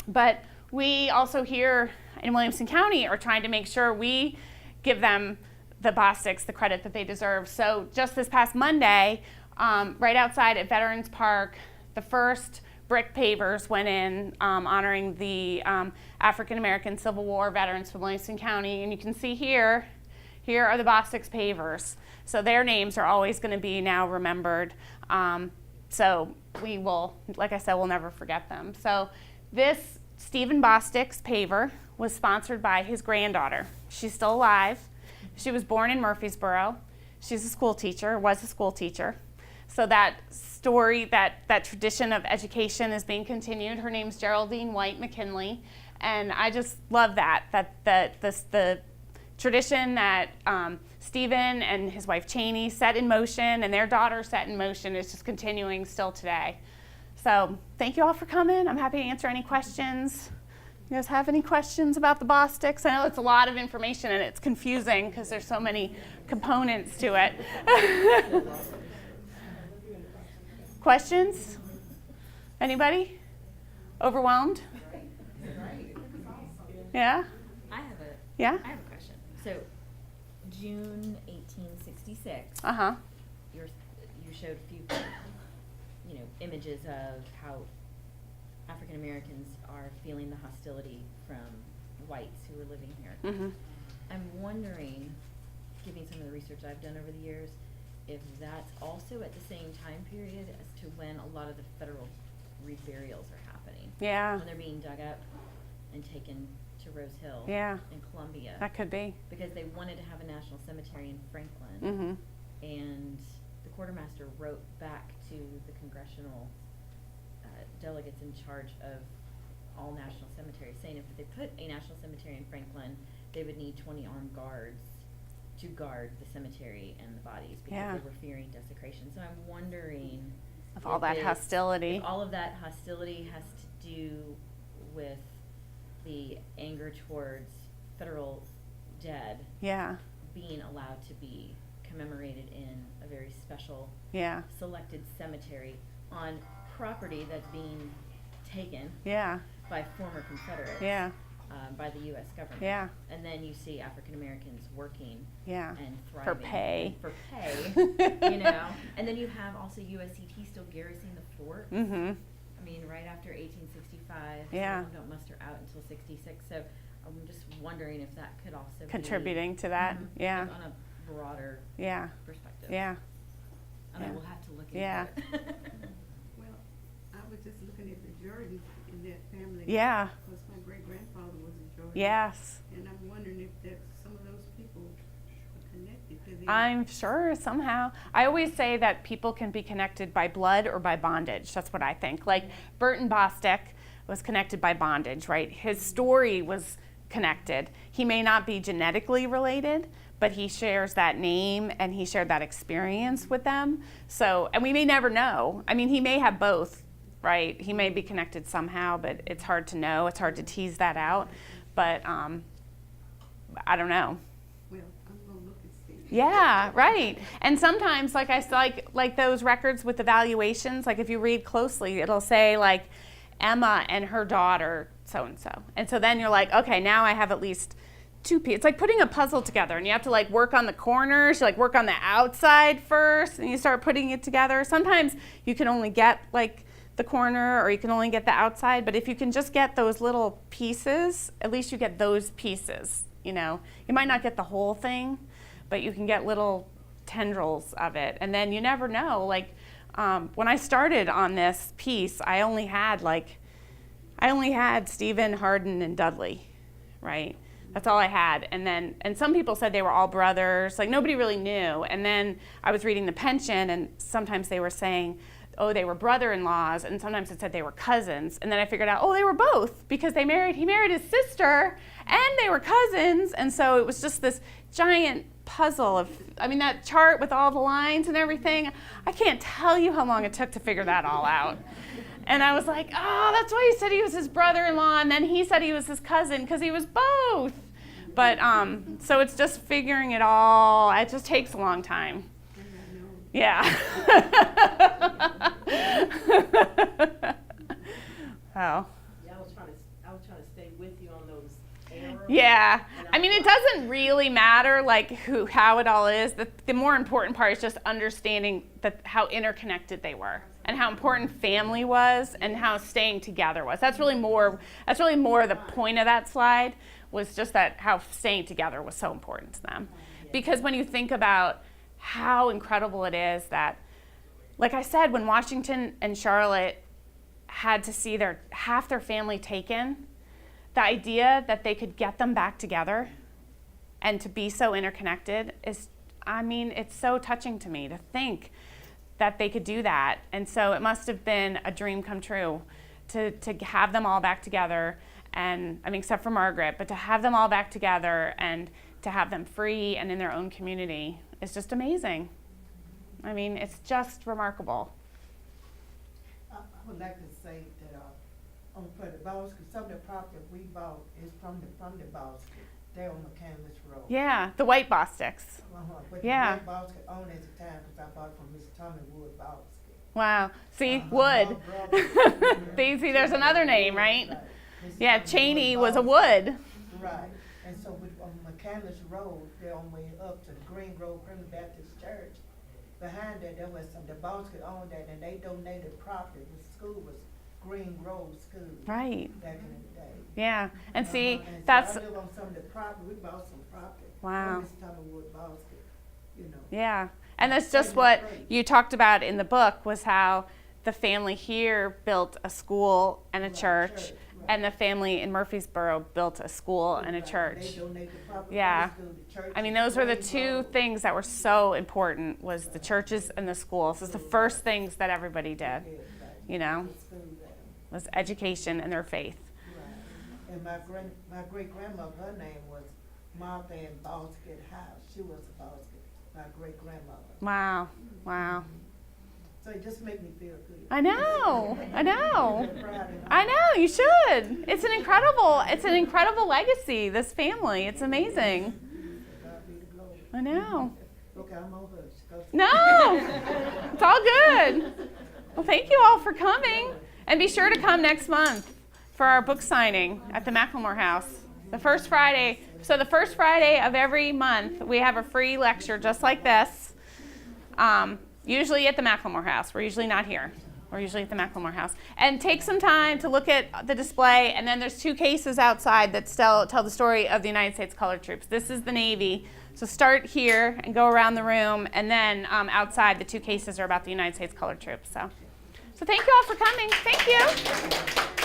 But we also here in Williamson County are trying to make sure we give them, the Bosticks, the credit that they deserve. So just this past Monday, right outside at Veterans Park, the first brick pavers went in honoring the African American Civil War veterans from Williamson County. And you can see here are the Bosticks pavers. So their names are always going to be now remembered. So we will, like I said, we'll never forget them. So this Stephen Bostick's paver was sponsored by his granddaughter. She's still alive. She was born in Murfreesboro. She's a school teacher, was a school teacher. So that story, that tradition of education is being continued. Her name's Geraldine White McKinley. And I just love that the tradition that Stephen and his wife Cheney set in motion and their daughter set in motion is just continuing still today. So thank you all for coming. I'm happy to answer any questions. You guys have any questions about the Bosticks? I know it's a lot of information and it's confusing because there's so many components to it. Questions? Anybody? Overwhelmed? Yeah? I have a question. So, June 1866. You showed a few, images of how African Americans are feeling the hostility from whites who are living here. Mm-hmm. I'm wondering, given some of the research I've done over the years, if that's also at the same time period as to when a lot of the federal reburials are happening. Yeah. When they're being dug up and taken to Rose Hill in Columbia. That could be. Because they wanted to have a national cemetery in Franklin. Mm-hmm. And the quartermaster wrote back to the congressional delegates in charge of all national cemeteries, saying if they put a national cemetery in Franklin, they would need 20 armed guards to guard the cemetery and the bodies because they were fearing desecration. So I'm wondering if all that hostility. If all of that hostility has to do with the anger towards federal dead being allowed to be commemorated in a very special selected cemetery on property that's being taken by former Confederates. by the U.S. government. Yeah. And then you see African Americans working Yeah. and thriving. For pay. For pay, you know. And then you have also USCT still garrisoning the fort. Mm-hmm. I mean, right after 1865. Yeah. Some of them don't muster out until 66. So I'm just wondering if that could also Contributing to that. Mhm. Yeah. Like on a broader Yeah. perspective. Yeah. I mean, Yeah. we'll have to look into Yeah. it. Well, I was just looking at the Jordans in that family. Yeah. Because my great-grandfather was a Jordan. Yes. And I'm wondering if that some of those people are connected to the. I'm sure somehow. I always say that people can be connected by blood or by bondage. That's what I think. Like Burton Bostick was connected by bondage, right? His story was connected. He may not be genetically related, but he shares that name and he shared that experience with them. So, and we may never know. I mean, he may have both, right? He may be connected somehow, but it's hard to know. It's hard to tease that out. But I don't know. Well, I'm gonna look and see. Yeah, right. And sometimes, like those records with the valuations, like if you read closely, it'll say like Emma and her daughter so and so. And so then you're like, okay, now I have at least two pieces. It's like putting a puzzle together, and you have to like work on the corners, you like work on the outside first, and you start putting it together. Sometimes you can only get like the corner, or you can only get the outside, but if you can just get those little pieces, at least you get those pieces, you know. You might not get the whole thing, but you can get little tendrils of it, and then you never know. Like when I started on this piece, I only had Stephen, Hardin, and Dudley, right? That's all I had. And some people said they were all brothers. Like nobody really knew. And then I was reading the pension, and sometimes they were saying, oh, they were brother-in-laws, and sometimes it said they were cousins. And then I figured out, oh, they were both, because he married his sister, and they were cousins. And so it was just this giant puzzle of, I mean, that chart with all the lines and everything, I can't tell you how long it took to figure that all out. And I was like, oh, that's why he said he was his brother-in-law, and then he said he was his cousin, because he was both. But, so it's just figuring it all, it just takes a long time. Yeah. Oh. Yeah, I was trying to stay with you on those arrows. Yeah. I mean, it doesn't really matter like how it all is. The more important part is just understanding how interconnected they were, and how important family was, and how staying together was. That's really more the point of that slide, was just that how staying together was so important to them. Because when you think about how incredible it is that, like I said, when Washington and Charlotte had to see half their family taken, the idea that they could get them back together and to be so interconnected is, I mean, it's so touching to me to think that they could do that. And so it must have been a dream come true to have them all back together, and I mean, except for Margaret, but to have them all back together and to have them free and in their own community is just amazing. I mean, it's just remarkable. I would like to say that for the Bostick, some of the property we bought is from the Bostick. They're on McCandless Road. Yeah, the white Bossticks. But Yeah. the Bostick owned at the time, because I bought it from Miss Tommy Wood Bostick. Wow. See, My wood. brother- See, there's another name, right? Miss Yeah, Tommy Cheney Wood was a Bostick. wood. Right, and so on McCandless Road, they're on way up to the Green Grove Primitive Baptist Church. Behind that, there was the Bostick owned that, and they donated property. The school was Green Grove School. Right. Back in the day. Yeah. And see, And so that's, I live on some of the property, we bought some property. Wow. From Miss Tommy Wood Bostick, you know. yeah. And that's just what you talked about in the book, was how the family here built a school and a Right, church, right. and the family in Murfreesboro built a school and a Right, church. They donated property Yeah. from the school, the church. I mean, those were the Green two Grove. things that were so important, was the churches and the schools. It's the first things that everybody did, Yeah, right. you know, The school there. was education and their faith. Right. And my great grandmother, her name was Martha Ann Bostick House. She was a Bostick, my great grandmother. Wow. Wow. So it just made me feel good. I know. I know. Proud and I know, you should. It's an incredible legacy, this family. It's amazing. God be the glory. I know. Okay, I'm on hush. 'Cause- No, it's all good. Well, thank you all for coming. And be sure to come next month for our book signing at the Macklemore House. The first Friday. So the first Friday of every month, we have a free lecture just like this. Usually at the Macklemore House. We're usually not here. We're usually at the Macklemore House. And take some time to look at the display. And then there's 2 cases outside that tell the story of the United States Colored Troops. This is the Navy. So start here and go around the room. And then outside, the 2 cases are about the United States Colored Troops. So thank you all for coming. Thank you.